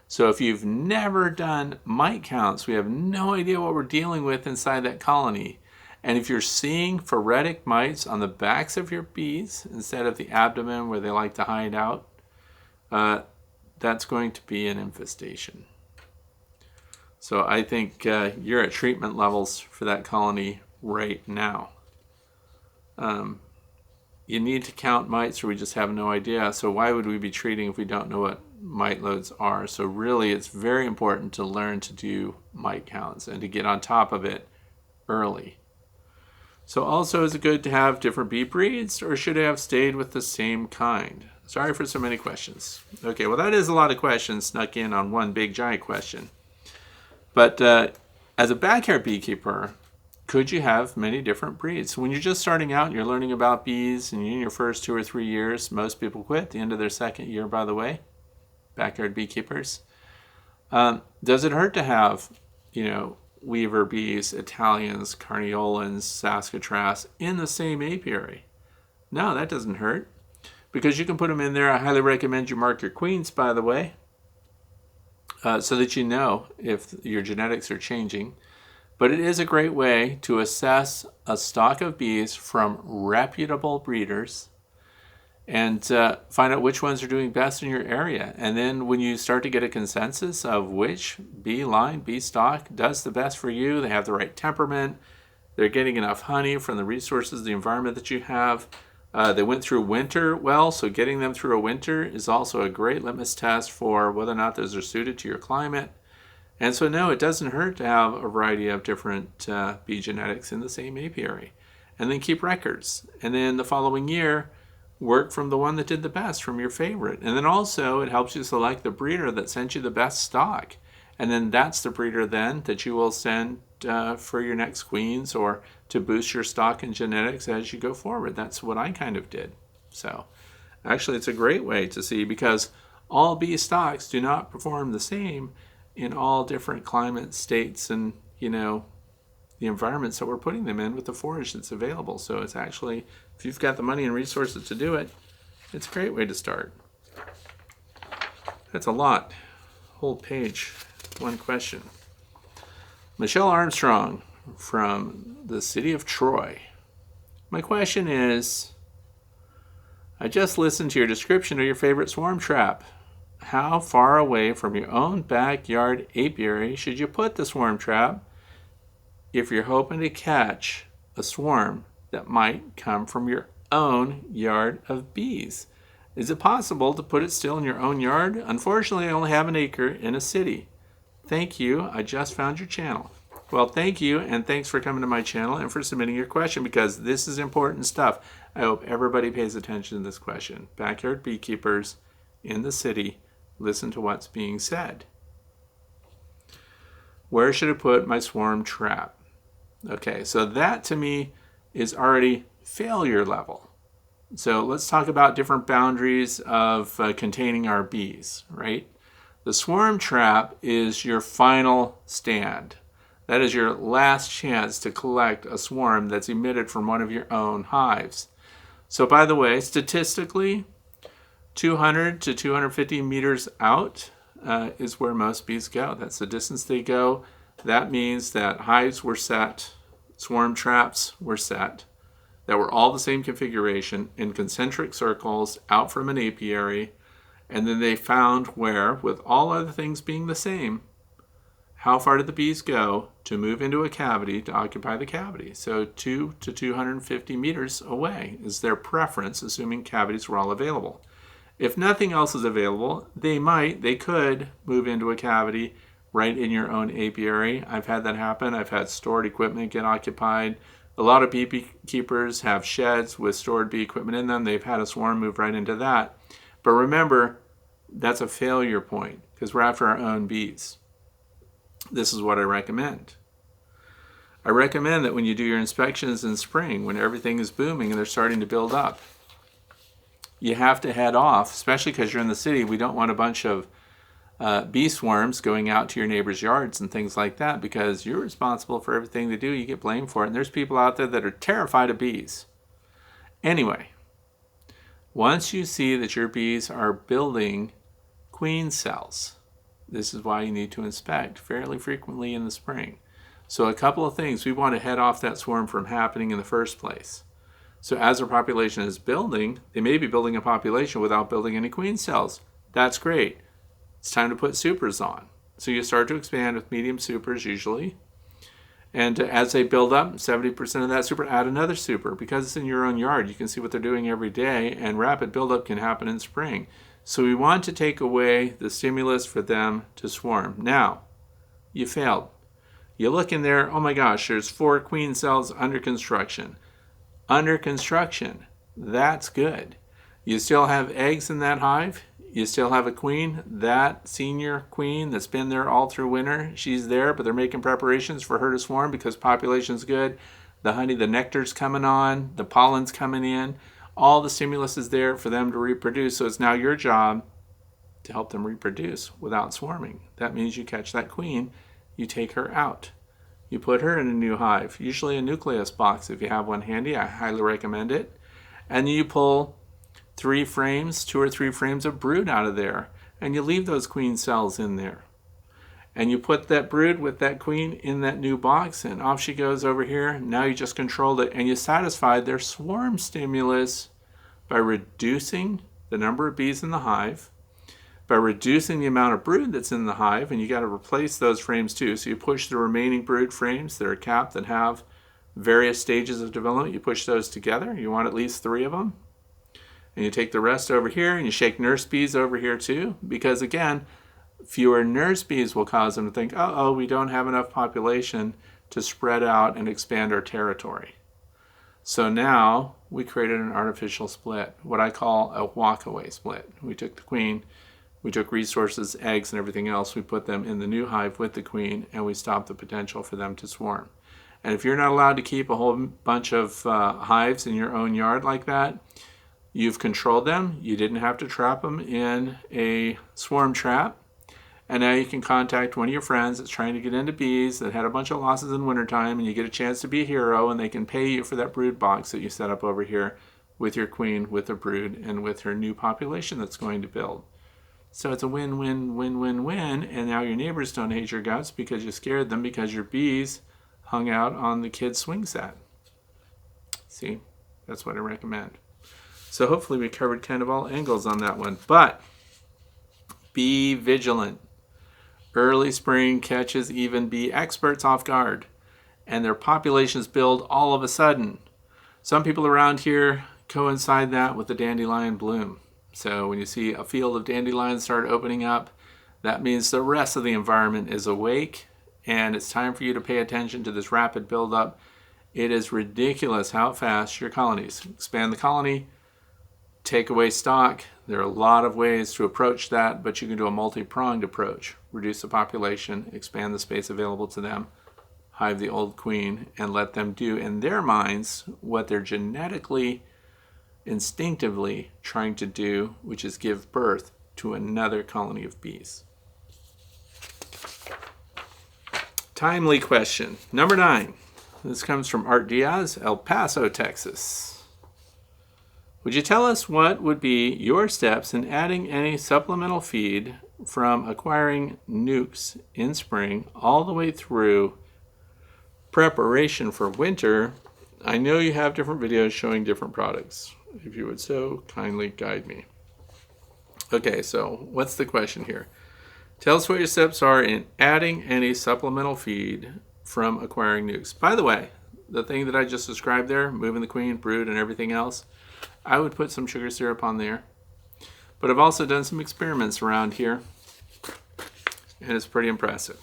So if you've never done mite counts, we have no idea what we're dealing with inside that colony. And if you're seeing phoretic mites on the backs of your bees instead of the abdomen where they like to hide out, that's going to be an infestation. So I think you're at treatment levels for that colony right now. You need to count mites or we just have no idea. So why would we be treating if we don't know what mite loads are? So really it's very important to learn to do mite counts and to get on top of it early. So also, is it good to have different bee breeds, or should I have stayed with the same kind? Sorry for so many questions. Okay, well, that is a lot of questions snuck in on one big giant question. But as a backyard beekeeper, could you have many different breeds? When you're just starting out and you're learning about bees and you're in your first 2 or 3 years, most people quit at the end of their second year, by the way, backyard beekeepers. Does it hurt to have, weaver bees, Italians, Carniolans, Saskatraz in the same apiary? No, that doesn't hurt, because you can put them in there. I highly recommend you mark your queens, by the way, so that you know if your genetics are changing. But it is a great way to assess a stock of bees from reputable breeders and find out which ones are doing best in your area. And then when you start to get a consensus of which bee line, bee stock does the best for you, they have the right temperament, they're getting enough honey from the resources, the environment that you have, they went through winter well, so getting them through a winter is also a great litmus test for whether or not those are suited to your climate. And so no, it doesn't hurt to have a variety of different bee genetics in the same apiary. And then keep records. And then the following year, work from the one that did the best, from your favorite. And then also it helps you select the breeder that sent you the best stock. And then that's the breeder then that you will send for your next queens, or to boost your stock and genetics as you go forward. That's what I kind of did. So actually it's a great way to see, because all bee stocks do not perform the same in all different climate states and, the environments that we're putting them in with the forage that's available. So it's actually, if you've got the money and resources to do it, it's a great way to start. That's a lot. Whole page, one question. Michelle Armstrong from the city of Troy. My question is, I just listened to your description of your favorite swarm trap. How far away from your own backyard apiary should you put the swarm trap if you're hoping to catch a swarm that might come from your own yard of bees? Is it possible to put it still in your own yard? Unfortunately, I only have an acre in a city. Thank you. I just found your channel. Well, thank you, and thanks for coming to my channel and for submitting your question, because this is important stuff. I hope everybody pays attention to this question. Backyard beekeepers in the city, listen to what's being said. Where should I put my swarm trap? Okay, so that to me is already failure level. So let's talk about different boundaries of containing our bees, right? The swarm trap is your final stand. That is your last chance to collect a swarm that's emitted from one of your own hives. So by the way, statistically, 200 to 250 meters out is where most bees go. That's the distance they go. That means that hives were set, swarm traps were set, that were all the same configuration in concentric circles out from an apiary, and then they found where, with all other things being the same, how far did the bees go to move into a cavity to occupy the cavity? So 2 to 250 meters away is their preference, assuming cavities were all available. If nothing else is available, they could move into a cavity right in your own apiary. I've had that happen. I've had stored equipment get occupied. A lot of beekeepers have sheds with stored bee equipment in them. They've had a swarm move right into that. But remember, that's a failure point, because we're after our own bees. This is what I recommend. I recommend that when you do your inspections in spring, when everything is booming and they're starting to build up, you have to head off, especially because you're in the city. We don't want a bunch of bee swarms going out to your neighbors' yards and things like that, because you're responsible for everything they do. You get blamed for it. And there's people out there that are terrified of bees. Anyway, once you see that your bees are building queen cells, this is why you need to inspect fairly frequently in the spring. So a couple of things. We want to head off that swarm from happening in the first place. So as their population is building, they may be building a population without building any queen cells. That's great. It's time to put supers on. So you start to expand with medium supers usually. And as they build up, 70% of that super, add another super. Because it's in your own yard, you can see what they're doing every day, and rapid buildup can happen in spring. So we want to take away the stimulus for them to swarm. Now, you failed. You look in there, oh my gosh, there's 4 queen cells under construction. Under construction, that's good. You still have eggs in that hive. You still have a queen. That senior queen that's been there all through winter, she's there, but they're making preparations for her to swarm because population's good. The honey, the nectar's coming on, the pollen's coming in. All the stimulus is there for them to reproduce. So it's now your job to help them reproduce without swarming. That means you catch that queen, you take her out. You put her in a new hive, usually a nucleus box. If you have one handy, I highly recommend it. And you pull 2 or 3 frames of brood out of there, and you leave those queen cells in there. And you put that brood with that queen in that new box, and off she goes over here. Now you just controlled it, and you satisfied their swarm stimulus by reducing the number of bees in the hive, by reducing the amount of brood that's in the hive, and you got to replace those frames too. So you push the remaining brood frames that are capped that have various stages of development, you push those together. You want at least 3 of them. And you take the rest over here, and you shake nurse bees over here too, because again, fewer nurse bees will cause them to think, oh, we don't have enough population to spread out and expand our territory. So now we created an artificial split, what I call a walk-away split. We took the queen, we took resources, eggs, and everything else, we put them in the new hive with the queen, and we stopped the potential for them to swarm. And if you're not allowed to keep a whole bunch of hives in your own yard like that, you've controlled them. You didn't have to trap them in a swarm trap. And now you can contact one of your friends that's trying to get into bees that had a bunch of losses in wintertime, and you get a chance to be a hero, and they can pay you for that brood box that you set up over here with your queen, with the brood, and with her new population that's going to build. So it's a win-win-win-win-win, and now your neighbors don't hate your guts because you scared them because your bees hung out on the kid's swing set. See, that's what I recommend. So hopefully we covered kind of all angles on that one. But be vigilant. Early spring catches even bee experts off guard, and their populations build all of a sudden. Some people around here coincide that with the dandelion bloom. So when you see a field of dandelions start opening up, that means the rest of the environment is awake, and it's time for you to pay attention to this rapid buildup. It is ridiculous how fast your colonies expand the colony, take away stock. There are a lot of ways to approach that, but you can do a multi-pronged approach. Reduce the population, expand the space available to them, hive the old queen, and let them do in their minds what they're genetically, instinctively trying to do, which is give birth to another colony of bees. Timely question. Number 9. This comes from Art Diaz, El Paso, Texas. Would you tell us what would be your steps in adding any supplemental feed from acquiring nukes in spring all the way through preparation for winter? I know you have different videos showing different products. If you would so kindly guide me. Okay, so what's the question here? Tell us what your steps are in adding any supplemental feed from acquiring nukes. By the way, the thing that I just described there, moving the queen, brood, and everything else, I would put some sugar syrup on there. But I've also done some experiments around here, and it's pretty impressive.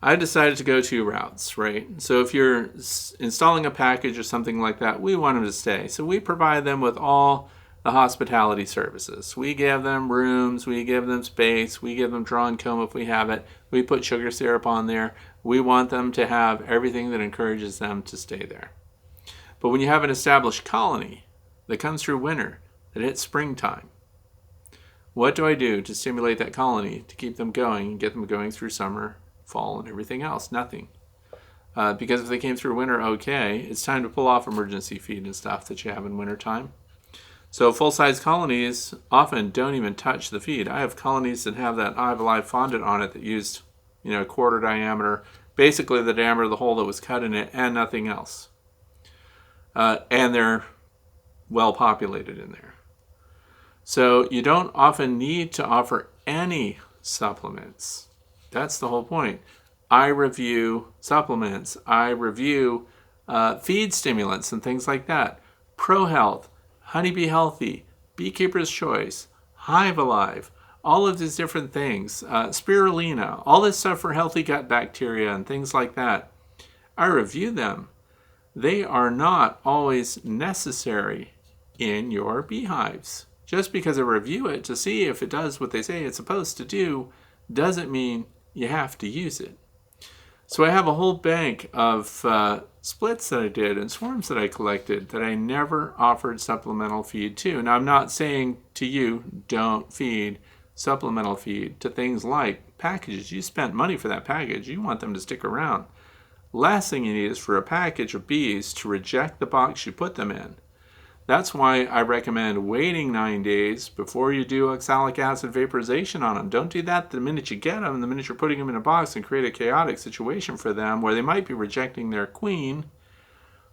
I decided to go 2 routes, right? So if you're installing a package or something like that, we want them to stay. So we provide them with all the hospitality services. We give them rooms, we give them space, we give them drawn comb if we have it. We put sugar syrup on there. We want them to have everything that encourages them to stay there. But when you have an established colony that comes through winter, that hits springtime, what do I do to stimulate that colony to keep them going and get them going through summer, fall, and everything else? Nothing. Because if they came through winter okay, it's time to pull off emergency feed and stuff that you have in wintertime. So full-size colonies often don't even touch the feed. I have colonies that have that Hive Alive fondant on it that used, a quarter diameter, basically the diameter of the hole that was cut in it, and nothing else. And they're well populated in there. So you don't often need to offer any supplements. That's the whole point. I review supplements. I review feed stimulants and things like that. ProHealth, Honeybee Healthy, Beekeeper's Choice, Hive Alive, all of these different things, spirulina, all this stuff for healthy gut bacteria and things like that. I review them. They are not always necessary in your beehives. Just because I review it to see if it does what they say it's supposed to do doesn't mean you have to use it. So I have a whole bank of splits that I did and swarms that I collected that I never offered supplemental feed to. Now, I'm not saying to you, don't feed supplemental feed to things like packages. You spent money for that package. You want them to stick around. Last thing you need is for a package of bees to reject the box you put them in. That's why I recommend waiting 9 days before you do oxalic acid vaporization on them. Don't do that the minute you get them, the minute you're putting them in a box and create a chaotic situation for them where they might be rejecting their queen.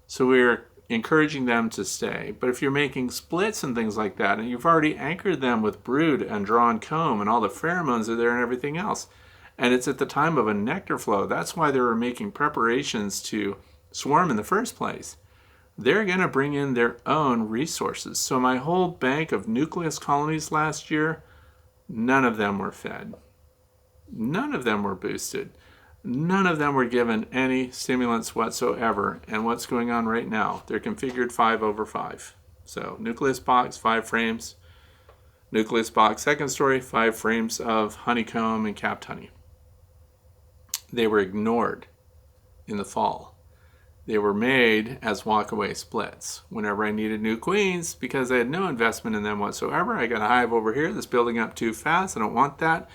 So we're encouraging them to stay. But if you're making splits and things like that, and you've already anchored them with brood and drawn comb and all the pheromones are there and everything else, and it's at the time of a nectar flow, that's why they were making preparations to swarm in the first place. They're going to bring in their own resources. So my whole bank of nucleus colonies last year, none of them were fed. None of them were boosted. None of them were given any stimulants whatsoever. And what's going on right now? They're configured 5/5. So nucleus box, 5 frames. Nucleus box, second story, 5 frames of honeycomb and capped honey. They were ignored in the fall. They were made as walkaway splits. Whenever I needed new queens, because I had no investment in them whatsoever, I got a hive over here that's building up too fast. I don't want that.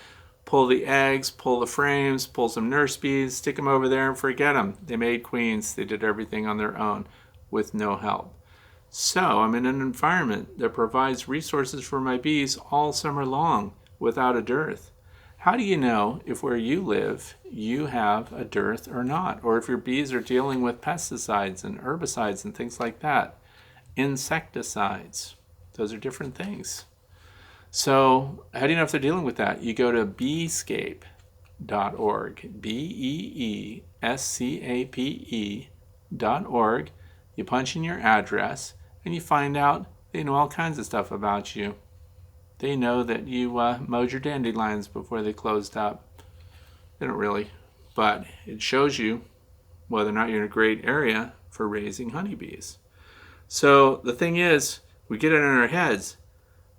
Pull the eggs, pull the frames, pull some nurse bees, stick them over there and forget them. They made queens. They did everything on their own with no help. So I'm in an environment that provides resources for my bees all summer long without a dearth. How do you know if where you live you have a dearth or not? Or if your bees are dealing with pesticides and herbicides and things like that? Insecticides. Those are different things. So how do you know if they're dealing with that? You go to beescape.org, beescape.org. You punch in your address and you find out they know all kinds of stuff about you. They know that you mowed your dandelions before they closed up. They don't really, but it shows you whether or not you're in a great area for raising honeybees. So the thing is, we get it in our heads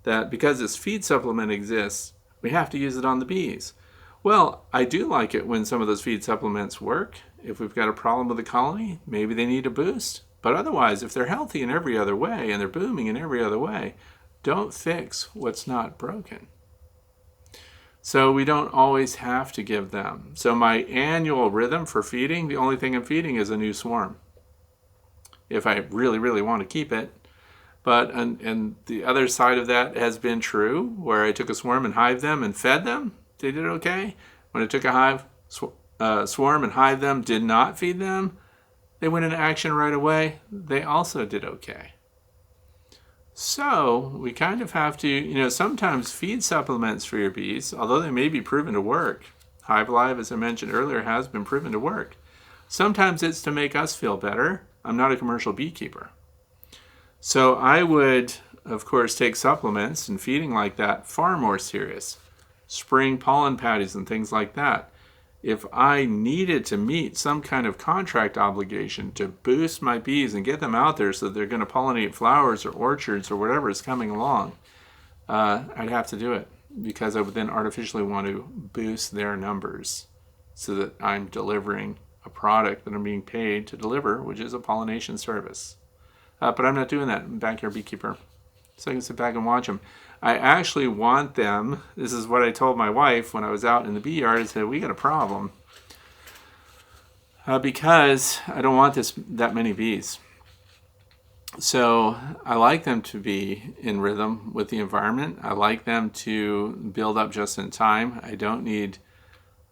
that because this feed supplement exists, we have to use it on the bees. Well, I do like it when some of those feed supplements work. If we've got a problem with the colony, maybe they need a boost. But otherwise, if they're healthy in every other way and they're booming in every other way, don't fix what's not broken. So we don't always have to give them. So my annual rhythm for feeding, the only thing I'm feeding is a new swarm. If I really, really want to keep it. But and the other side of that has been true, where I took a swarm and hived them and fed them. They did okay. When I took a swarm and hived them, did not feed them, they went into action right away. They also did okay. So we kind of have to, sometimes feed supplements for your bees, although they may be proven to work. Hive Live, as I mentioned earlier, has been proven to work. Sometimes it's to make us feel better. I'm not a commercial beekeeper. So I would, of course, take supplements and feeding like that far more serious. Spring pollen patties and things like that. If I needed to meet some kind of contract obligation to boost my bees and get them out there so that they're going to pollinate flowers or orchards or whatever is coming along, I'd have to do it because I would then artificially want to boost their numbers so that I'm delivering a product that I'm being paid to deliver, which is a pollination service. But I'm not doing that. I'm a backyard beekeeper. So I can sit back and watch them. I actually want them, this is what I told my wife when I was out in the bee yard, I said, we got a problem. Because I don't want that many bees. So I like them to be in rhythm with the environment. I like them to build up just in time. I don't need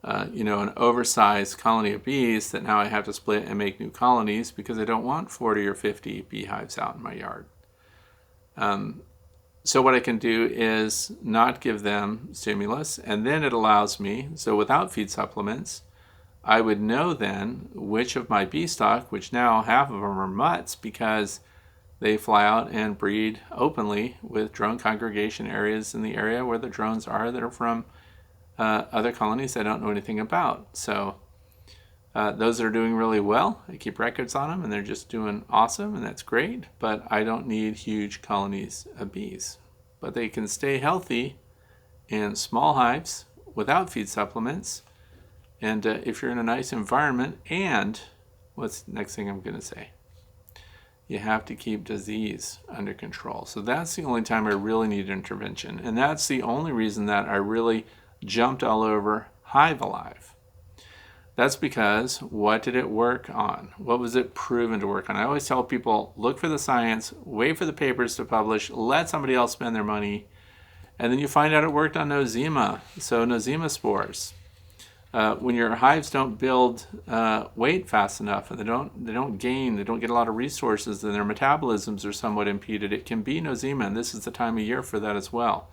an oversized colony of bees that now I have to split and make new colonies because I don't want 40 or 50 beehives out in my yard. So what I can do is not give them stimulus, and then it allows me, so without feed supplements, I would know then which of my bee stock, which now half of them are mutts because they fly out and breed openly with drone congregation areas in the area where the drones are that are from other colonies I don't know anything about. So those that are doing really well, I keep records on them, and they're just doing awesome, and that's great. But I don't need huge colonies of bees. But they can stay healthy in small hives without feed supplements. And if you're in a nice environment, and what's the next thing I'm going to say? You have to keep disease under control. So that's the only time I really need intervention. And that's the only reason that I really jumped all over Hive Alive. That's because what did it work on? What was it proven to work on? I always tell people, look for the science, wait for the papers to publish, let somebody else spend their money, and then you find out it worked on Nosema. So Nosema spores. When your hives don't build weight fast enough, and they don't get a lot of resources, and their metabolisms are somewhat impeded, it can be Nosema, and this is the time of year for that as well.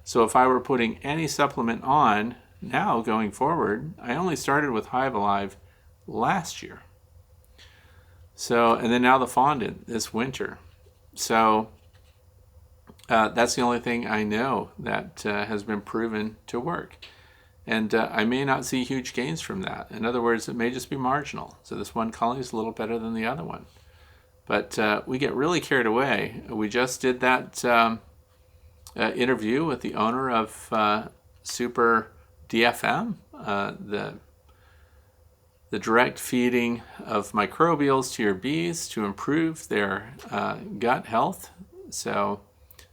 So if I were putting any supplement on now going forward, I only started with Hive Alive last year. So, and then now the fondant this winter. So that's the only thing I know that has been proven to work. And I may not see huge gains from that. In other words, it may just be marginal. So this one colony is a little better than the other one. But we get really carried away. We just did that interview with the owner of Super DFM, the direct feeding of microbials to your bees to improve their gut health. So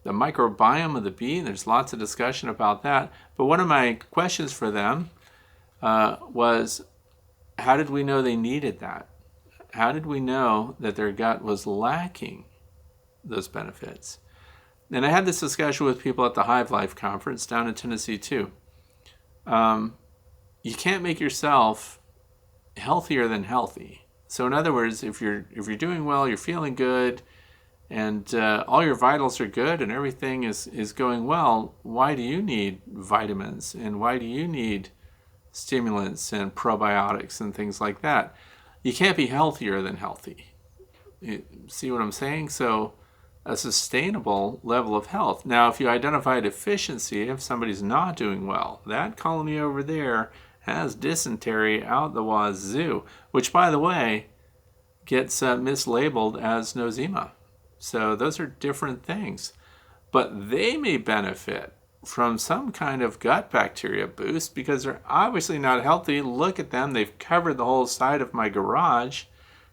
the microbiome of the bee, there's lots of discussion about that. But one of my questions for them was, how did we know they needed that? How did we know that their gut was lacking those benefits? And I had this discussion with people at the Hive Life conference down in Tennessee too. You can't make yourself healthier than healthy. So in other words, if you're doing well, you're feeling good, and all your vitals are good and everything is going well, why do you need vitamins, and why do you need stimulants and probiotics and things like that? You can't be healthier than healthy. You see what I'm saying? So a sustainable level of health. Now, if you identify a deficiency, if somebody's not doing well, that colony over there has dysentery out the wazoo, which, by the way, gets mislabeled as Nosema. So those are different things. But they may benefit from some kind of gut bacteria boost because they're obviously not healthy. Look at them. They've covered the whole side of my garage.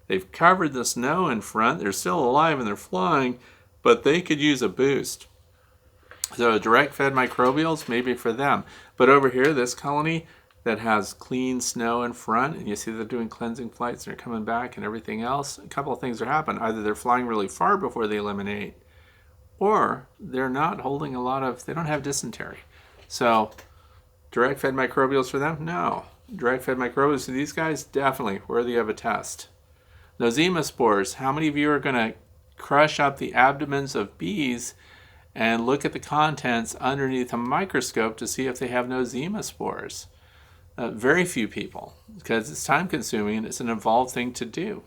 They've covered the snow in front. They're still alive and they're flying, but they could use a boost. So direct fed microbials, maybe for them. But over here, this colony that has clean snow in front, and you see they're doing cleansing flights and they're coming back and everything else, a couple of things are happening. Either they're flying really far before they eliminate, or they're not holding they don't have dysentery. So direct fed microbials for them? No. Direct fed microbials for these guys? Definitely worthy of a test. Nosema spores, how many of you are going to crush up the abdomens of bees and look at the contents underneath a microscope to see if they have Nosema spores? Very few people, because it's time consuming and it's an involved thing to do.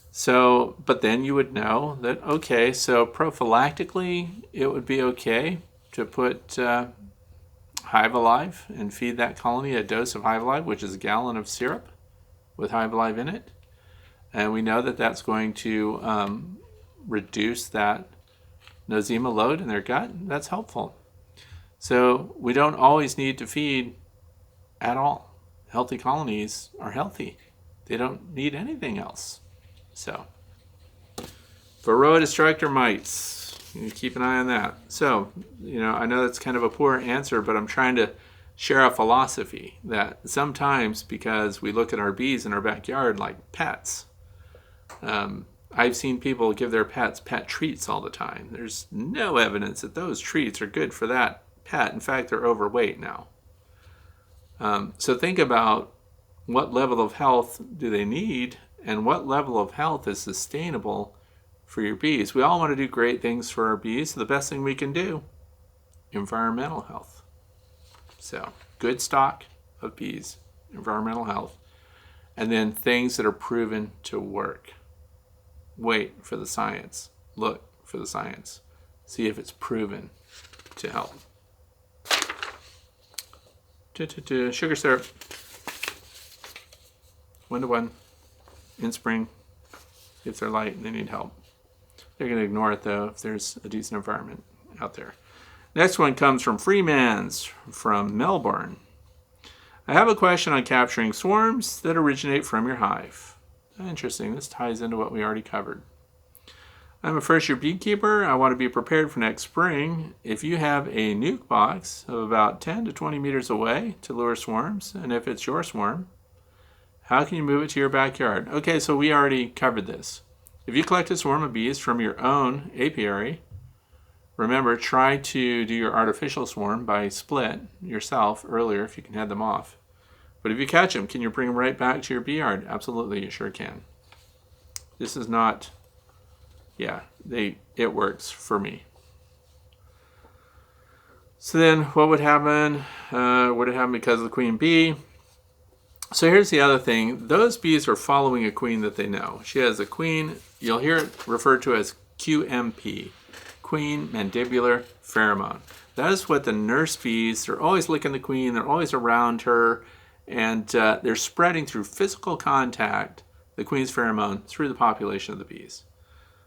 So, but then you would know that, okay, so prophylactically it would be okay to put Hive Alive and feed that colony a dose of Hive Alive, which is a gallon of syrup with Hive Alive in it. And we know that that's going to reduce that Nosema load in their gut. That's helpful. So we don't always need to feed at all. Healthy colonies are healthy. They don't need anything else. So, Varroa destructor mites, you keep an eye on that. So, I know that's kind of a poor answer, but I'm trying to share a philosophy that sometimes, because we look at our bees in our backyard like pets, I've seen people give their pets pet treats all the time. There's no evidence that those treats are good for that pet. In fact, they're overweight now. So think about what level of health do they need and what level of health is sustainable for your bees. We all want to do great things for our bees. So the best thing we can do, environmental health. So good stock of bees, environmental health, and then things that are proven to work. Wait for the science. look for the science. See if it's proven to help. Sugar syrup. 1-to-1 in spring. If they're light and they need help. They're going to ignore it though if there's a decent environment out there. Next one comes from Freemans from Melbourne. I have a question on capturing swarms that originate from your hive. Interesting. This ties into what we already covered. I'm a first-year beekeeper. I want to be prepared for next spring. If you have a nuke box of about 10 to 20 meters away to lure swarms, and if it's your swarm, how can you move it to your backyard? Okay, so we already covered this. If you collect a swarm of bees from your own apiary, remember, try to do your artificial swarm by split yourself earlier if you can head them off. But if you catch them, can you bring them right back to your bee yard? Absolutely, you sure can. This is not... Yeah, it works for me. So then what would happen? Would it happen because of the queen bee? So here's the other thing. Those bees are following a queen that they know. She has a queen, you'll hear it referred to as QMP, queen mandibular pheromone. That is what the nurse bees, they're always licking the queen, they're always around her, and they're spreading through physical contact the queen's pheromone through the population of the bees.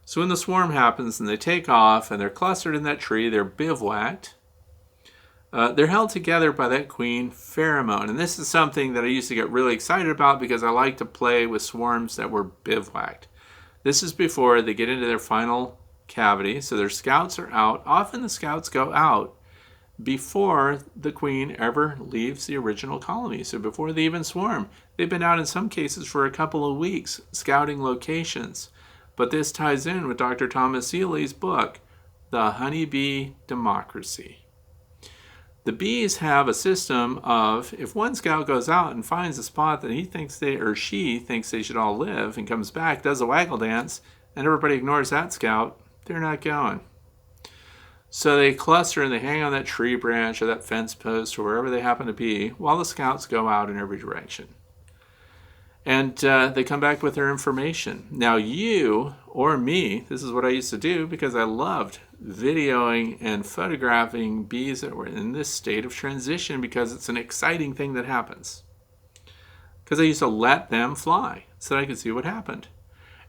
So when the swarm happens and they take off and they're clustered in that tree, they're bivouacked, they're held together by that queen pheromone. And this is something that I used to get really excited about because I like to play with swarms that were bivouacked. This is before they get into their final cavity. So their scouts are out. Often the scouts go out before the queen ever leaves the original colony. So before they even swarm. They've been out in some cases for a couple of weeks scouting locations. But this ties in with Dr. Thomas Seeley's book, The Honeybee Democracy. The bees have a system of, if one scout goes out and finds a spot that he thinks they or she thinks they should all live and comes back, does a waggle dance, and everybody ignores that scout, they're not going. So they cluster and they hang on that tree branch or that fence post or wherever they happen to be while the scouts go out in every direction. And they come back with their information. Now you or me, this is what I used to do because I loved videoing and photographing bees that were in this state of transition because it's an exciting thing that happens. Because I used to let them fly so that I could see what happened.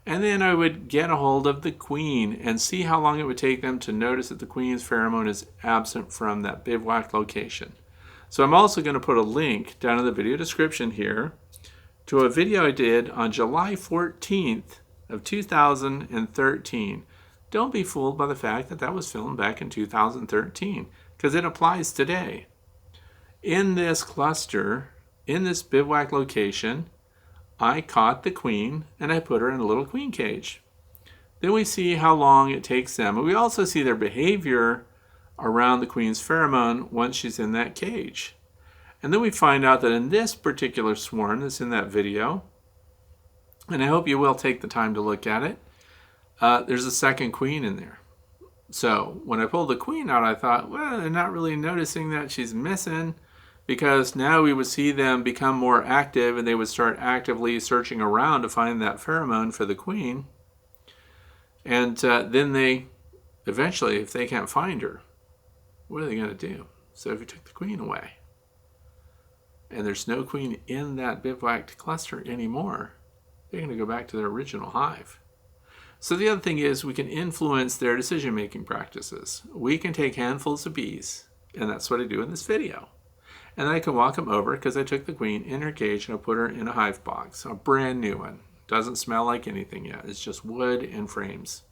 And then I would get a hold of the queen and see how long it would take them to notice that the queen's pheromone is absent from that bivouac location. So I'm also going to put a link down in the video description here to a video I did on July 14th of 2013. Don't be fooled by the fact that that was filmed back in 2013, because it applies today. In this cluster, in this bivouac location, I caught the queen and I put her in a little queen cage. Then we see how long it takes them. And we also see their behavior around the queen's pheromone once she's in that cage. And then we find out that in this particular swarm that's in that video, and I hope you will take the time to look at it, there's a second queen in there. So when I pulled the queen out, I thought, well, they're not really noticing that she's missing, because now we would see them become more active and they would start actively searching around to find that pheromone for the queen. And then they, eventually, if they can't find her, what are they going to do? So if you took the queen away, and there's no queen in that bivouacked cluster anymore, they're going to go back to their original hive. So the other thing is we can influence their decision-making practices. We can take handfuls of bees, and that's what I do in this video. And then I can walk them over because I took the queen in her cage and I put her in a hive box, a brand new one. Doesn't smell like anything yet. It's just wood and frames.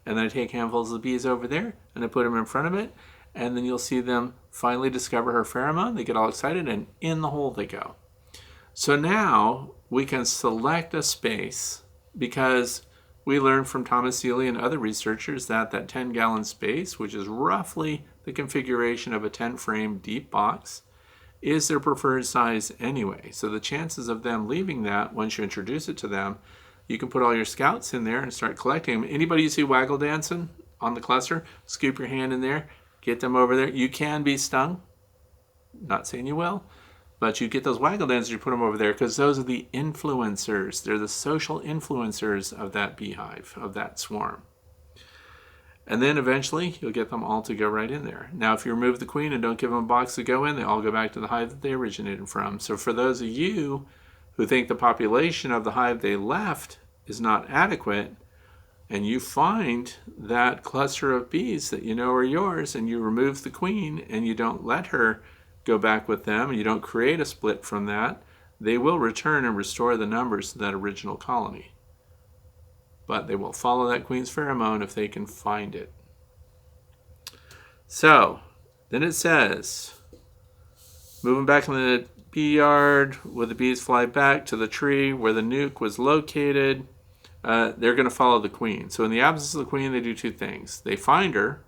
And then I take handfuls of bees over there and I put them in front of it. And then you'll see them finally discover her pheromone. They get all excited and in the hole they go. So now we can select a space because we learned from Thomas Seeley and other researchers that that 10-gallon space, which is roughly the configuration of a 10-frame deep box, is their preferred size anyway. So the chances of them leaving that once you introduce it to them, you can put all your scouts in there and start collecting them. Anybody you see waggle dancing on the cluster, scoop your hand in there, get them over there. You can be stung. Not saying you will, but you get those waggle dancers, you put them over there because those are the influencers. They're the social influencers of that beehive, of that swarm. And then eventually you'll get them all to go right in there. Now, if you remove the queen and don't give them a box to go in, they all go back to the hive that they originated from. So for those of you who think the population of the hive they left is not adequate, and you find that cluster of bees that you know are yours, and you remove the queen and you don't let her go back with them, and you don't create a split from that, they will return and restore the numbers to that original colony. But they will follow that queen's pheromone if they can find it. So, then it says, moving back in the bee yard, will the bees fly back to the tree where the nuke was located? They're going to follow the queen. So in the absence of the queen, they do two things. They find her,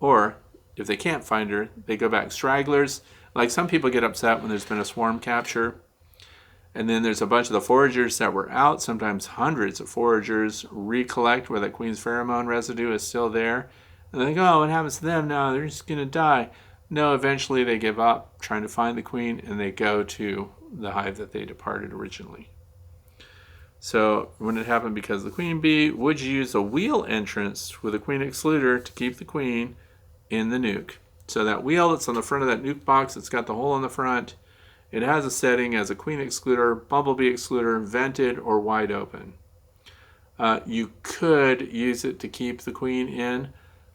or if they can't find her, they go back. Stragglers, like some people get upset when there's been a swarm capture. And then there's a bunch of the foragers that were out, sometimes hundreds of foragers, recollect where that queen's pheromone residue is still there. And they think, oh, what happens to them now? They're just going to die. No, eventually they give up trying to find the queen, and they go to the hive that they departed originally. So when it happened because of the queen bee, would you use a wheel entrance with a queen excluder to keep the queen in the nuke? So that wheel that's on the front of that nuke box, it's got the hole in the front, it has a setting as a queen excluder, bumblebee excluder, vented, or wide open. You could use it to keep the queen in,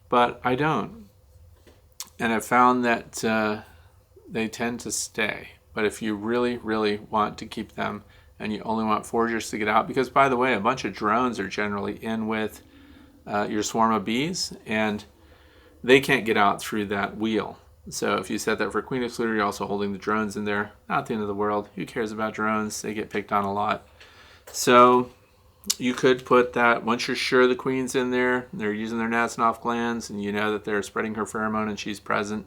but I don't. And I've found that they tend to stay. But if you really, really want to keep them and you only want foragers to get out, because by the way, a bunch of drones are generally in with your swarm of bees, and they can't get out through that wheel. So if you set that for queen excluder, you're also holding the drones in there. Not the end of the world. Who cares about drones? They get picked on a lot. So you could put that, once you're sure the queen's in there, they're using their Nasonov glands, and you know that they're spreading her pheromone and she's present,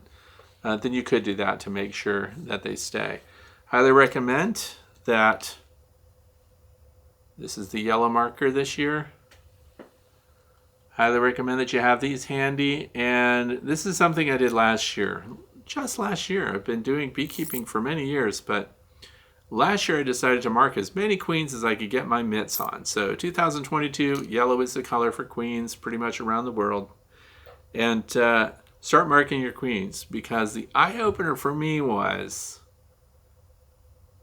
then you could do that to make sure that they stay. Highly recommend that. This is the yellow marker this year. Highly recommend that you have these handy. And this is something I did last year. Just last year. I've been doing beekeeping for many years, but last year I decided to mark as many queens as I could get my mitts on. So 2022, yellow is the color for queens pretty much around the world. And start marking your queens, because the eye-opener for me was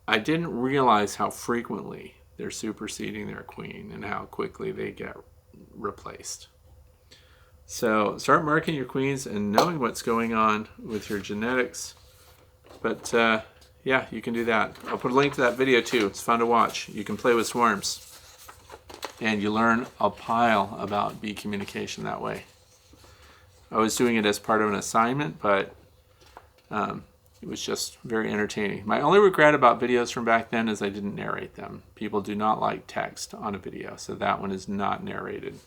I didn't realize how frequently they're superseding their queen and how quickly they get replaced. So start marking your queens and knowing what's going on with your genetics. But yeah, you can do that. I'll put a link to that video too. It's fun to watch. You can play with swarms, and you learn a pile about bee communication that way. I was doing it as part of an assignment, but it was just very entertaining. My only regret about videos from back then is I didn't narrate them. People do not like text on a video, so that one is not narrated.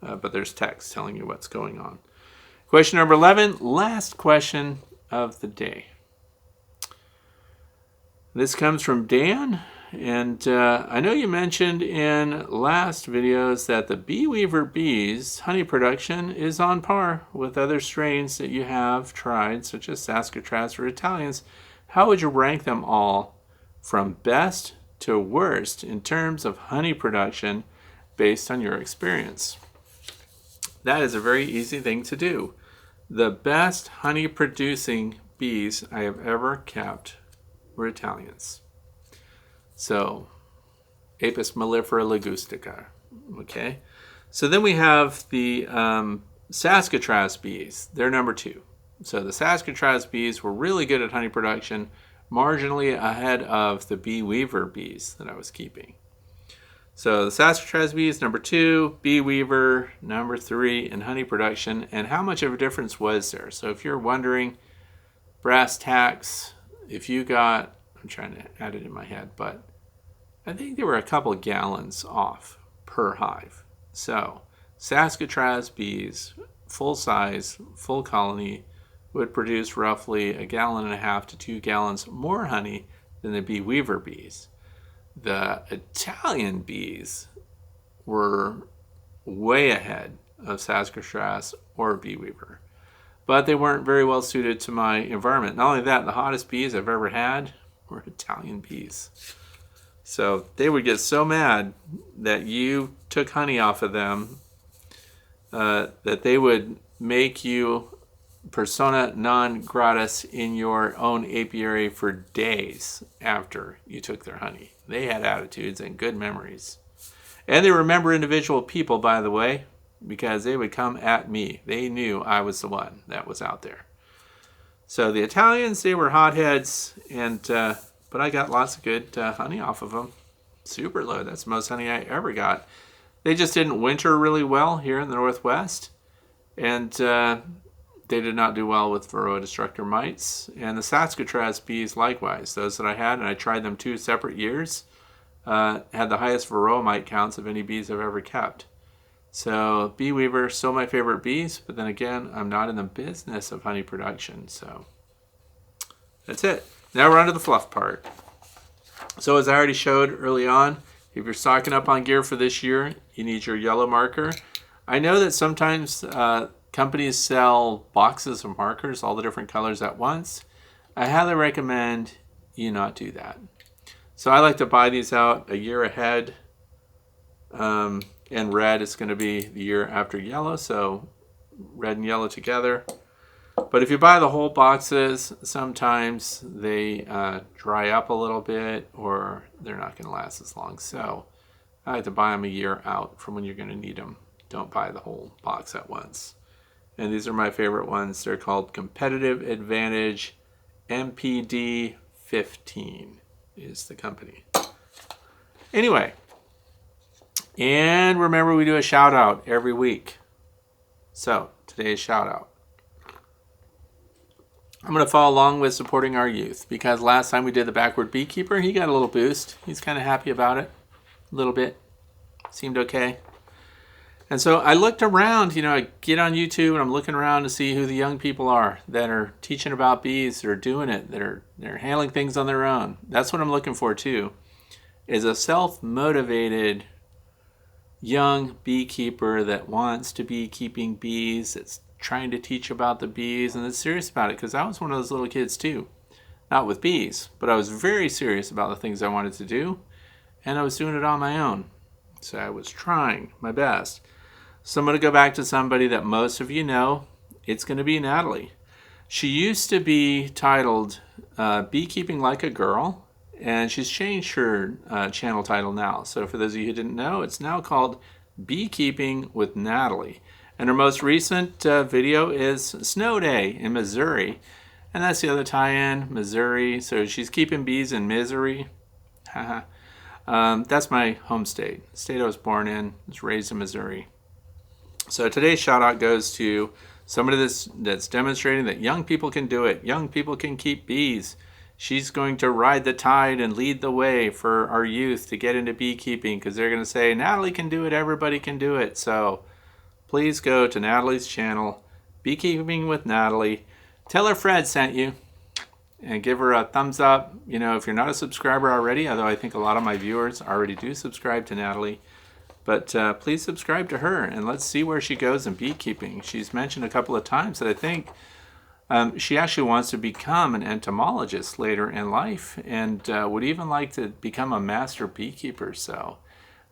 But there's text telling you what's going on. Question number 11, last question of the day. This comes from Dan, and I know you mentioned in last videos that the bee weaver bees honey production is on par with other strains that you have tried, such as Saskatraz or Italians. How would you rank them all from best to worst in terms of honey production based on your experience? That is a very easy thing to do. The best honey producing bees I have ever kept were Italians. So, Apis mellifera ligustica. Okay. So then we have the Saskatraz bees. They're number 2. So the Saskatraz bees were really good at honey production, marginally ahead of the bee weaver bees that I was keeping. So the Saskatraz bee is number 2, bee weaver number 3 in honey production. And how much of a difference was there? So if you're wondering, brass tacks, if you got, I'm trying to add it in my head, but I think there were a couple gallons off per hive. So Saskatraz bees, full size, full colony, would produce roughly 1.5 gallons to 2 gallons more honey than the bee weaver bees. The Italian bees were way ahead of Saskatraz or bee weaver, but they weren't very well suited to my environment. Not only that, the hottest bees I've ever had were Italian bees. So they would get so mad that you took honey off of them that they would make you persona non gratis in your own apiary for days after you took their honey. They had attitudes and good memories. And they remember individual people, by the way, because they would come at me. They knew I was the one that was out there. So the Italians, they were hotheads, and but I got lots of good honey off of them. Super low. That's the most honey I ever got. They just didn't winter really well here in the Northwest, and they did not do well with Varroa destructor mites. And the Saskatraz bees likewise, those that I had, and I tried them 2 separate years, had the highest Varroa mite counts of any bees I've ever kept. So bee weaver, still my favorite bees, but then again, I'm not in the business of honey production, so that's it. Now we're on to the fluff part. So as I already showed early on, if you're stocking up on gear for this year, you need your yellow marker. I know that sometimes companies sell boxes of markers, all the different colors at once. I highly recommend you not do that. So I like to buy these out a year ahead. And red is going to be the year after yellow, so red and yellow together. But if you buy the whole boxes, sometimes they dry up a little bit, or they're not going to last as long. So I like to buy them a year out from when you're going to need them. Don't buy the whole box at once. And these are my favorite ones. They're called Competitive Advantage MPD 15 is the company. Anyway. And remember, we do a shout out every week. So, today's shout out. I'm going to follow along with supporting our youth, because last time we did the backward beekeeper, he got a little boost. He's kind of happy about it. A little bit. Seemed okay. And so I looked around, I get on YouTube and I'm looking around to see who the young people are that are teaching about bees, that are doing it, they're handling things on their own. That's what I'm looking for too, is a self-motivated young beekeeper that wants to be keeping bees, that's trying to teach about the bees, and that's serious about it, because I was one of those little kids too. Not with bees, but I was very serious about the things I wanted to do, and I was doing it on my own. So I was trying my best. So I'm going to go back to somebody that most of you know. It's going to be Natalie. She used to be titled Beekeeping Like a Girl, and she's changed her channel title now. So for those of you who didn't know, it's now called Beekeeping with Natalie. And her most recent video is Snow Day in Missouri. And that's the other tie-in, Missouri. So she's keeping bees in misery. That's my home state. The state I was born in, was raised in Missouri. So today's shout out goes to somebody that's demonstrating that young people can do it. Young people can keep bees. She's going to ride the tide and lead the way for our youth to get into beekeeping, because they're going to say, Natalie can do it, everybody can do it. So please go to Natalie's channel, Beekeeping with Natalie. Tell her Fred sent you, and give her a thumbs up. If you're not a subscriber already, although I think a lot of my viewers already do subscribe to Natalie, but please subscribe to her, and let's see where she goes in beekeeping. She's mentioned a couple of times that I think she actually wants to become an entomologist later in life, and would even like to become a master beekeeper. So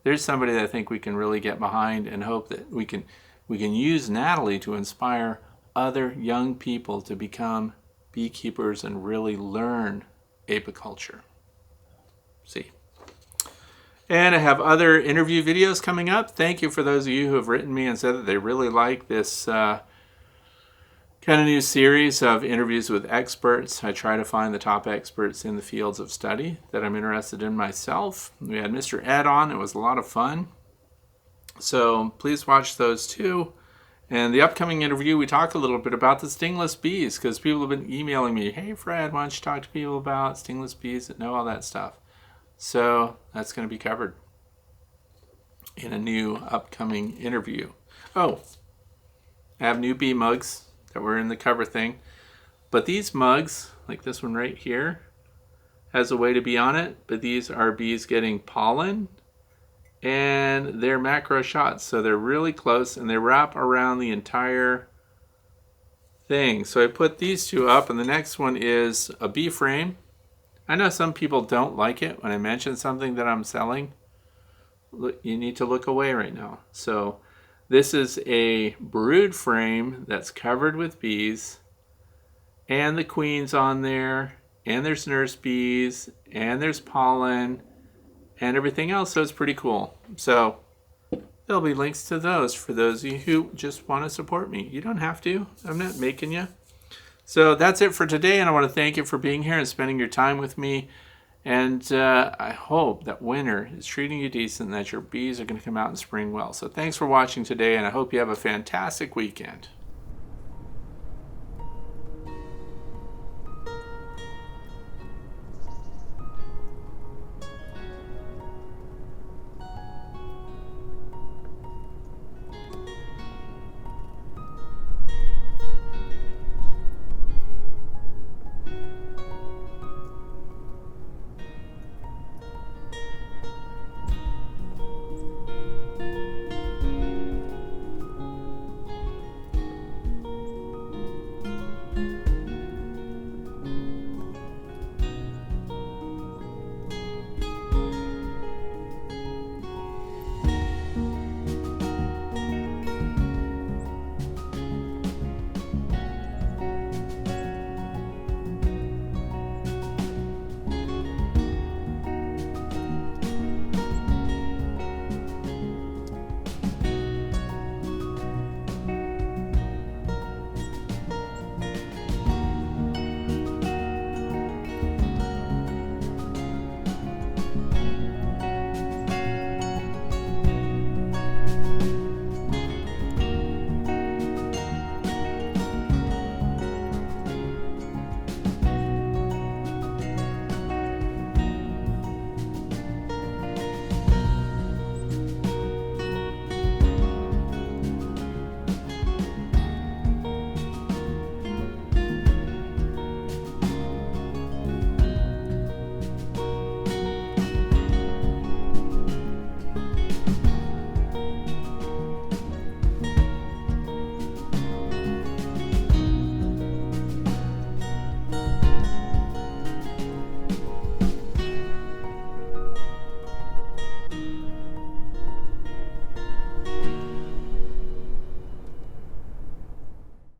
there's somebody that I think we can really get behind, and hope that we can use Natalie to inspire other young people to become beekeepers and really learn apiculture. See. And I have other interview videos coming up. Thank you for those of you who have written me and said that they really like this kind of new series of interviews with experts. I try to find the top experts in the fields of study that I'm interested in myself. We had Mr. Ed on. It was a lot of fun. So please watch those too. And the upcoming interview, we talk a little bit about the stingless bees, because people have been emailing me, hey Fred, why don't you talk to people about stingless bees that know all that stuff. So that's going to be covered in a new upcoming interview. Oh, I have new bee mugs that were in the cover thing. But these mugs, like this one right here, has a way to be on it. But these are bees getting pollen, and they're macro shots. So they're really close, and they wrap around the entire thing. So I put these two up, and the next one is a bee frame. I know some people don't like it when I mention something that I'm selling. Look, you need to look away right now. So This is a brood frame that's covered with bees, and the queen's on there, and there's nurse bees, and there's pollen, and everything else, so it's pretty cool. So there'll be links to those for those of you who just want to support me. You don't have to. I'm not making you. So that's it for today, and I want to thank you for being here and spending your time with me. And I hope that winter is treating you decent and that your bees are going to come out in spring well. So thanks for watching today, and I hope you have a fantastic weekend.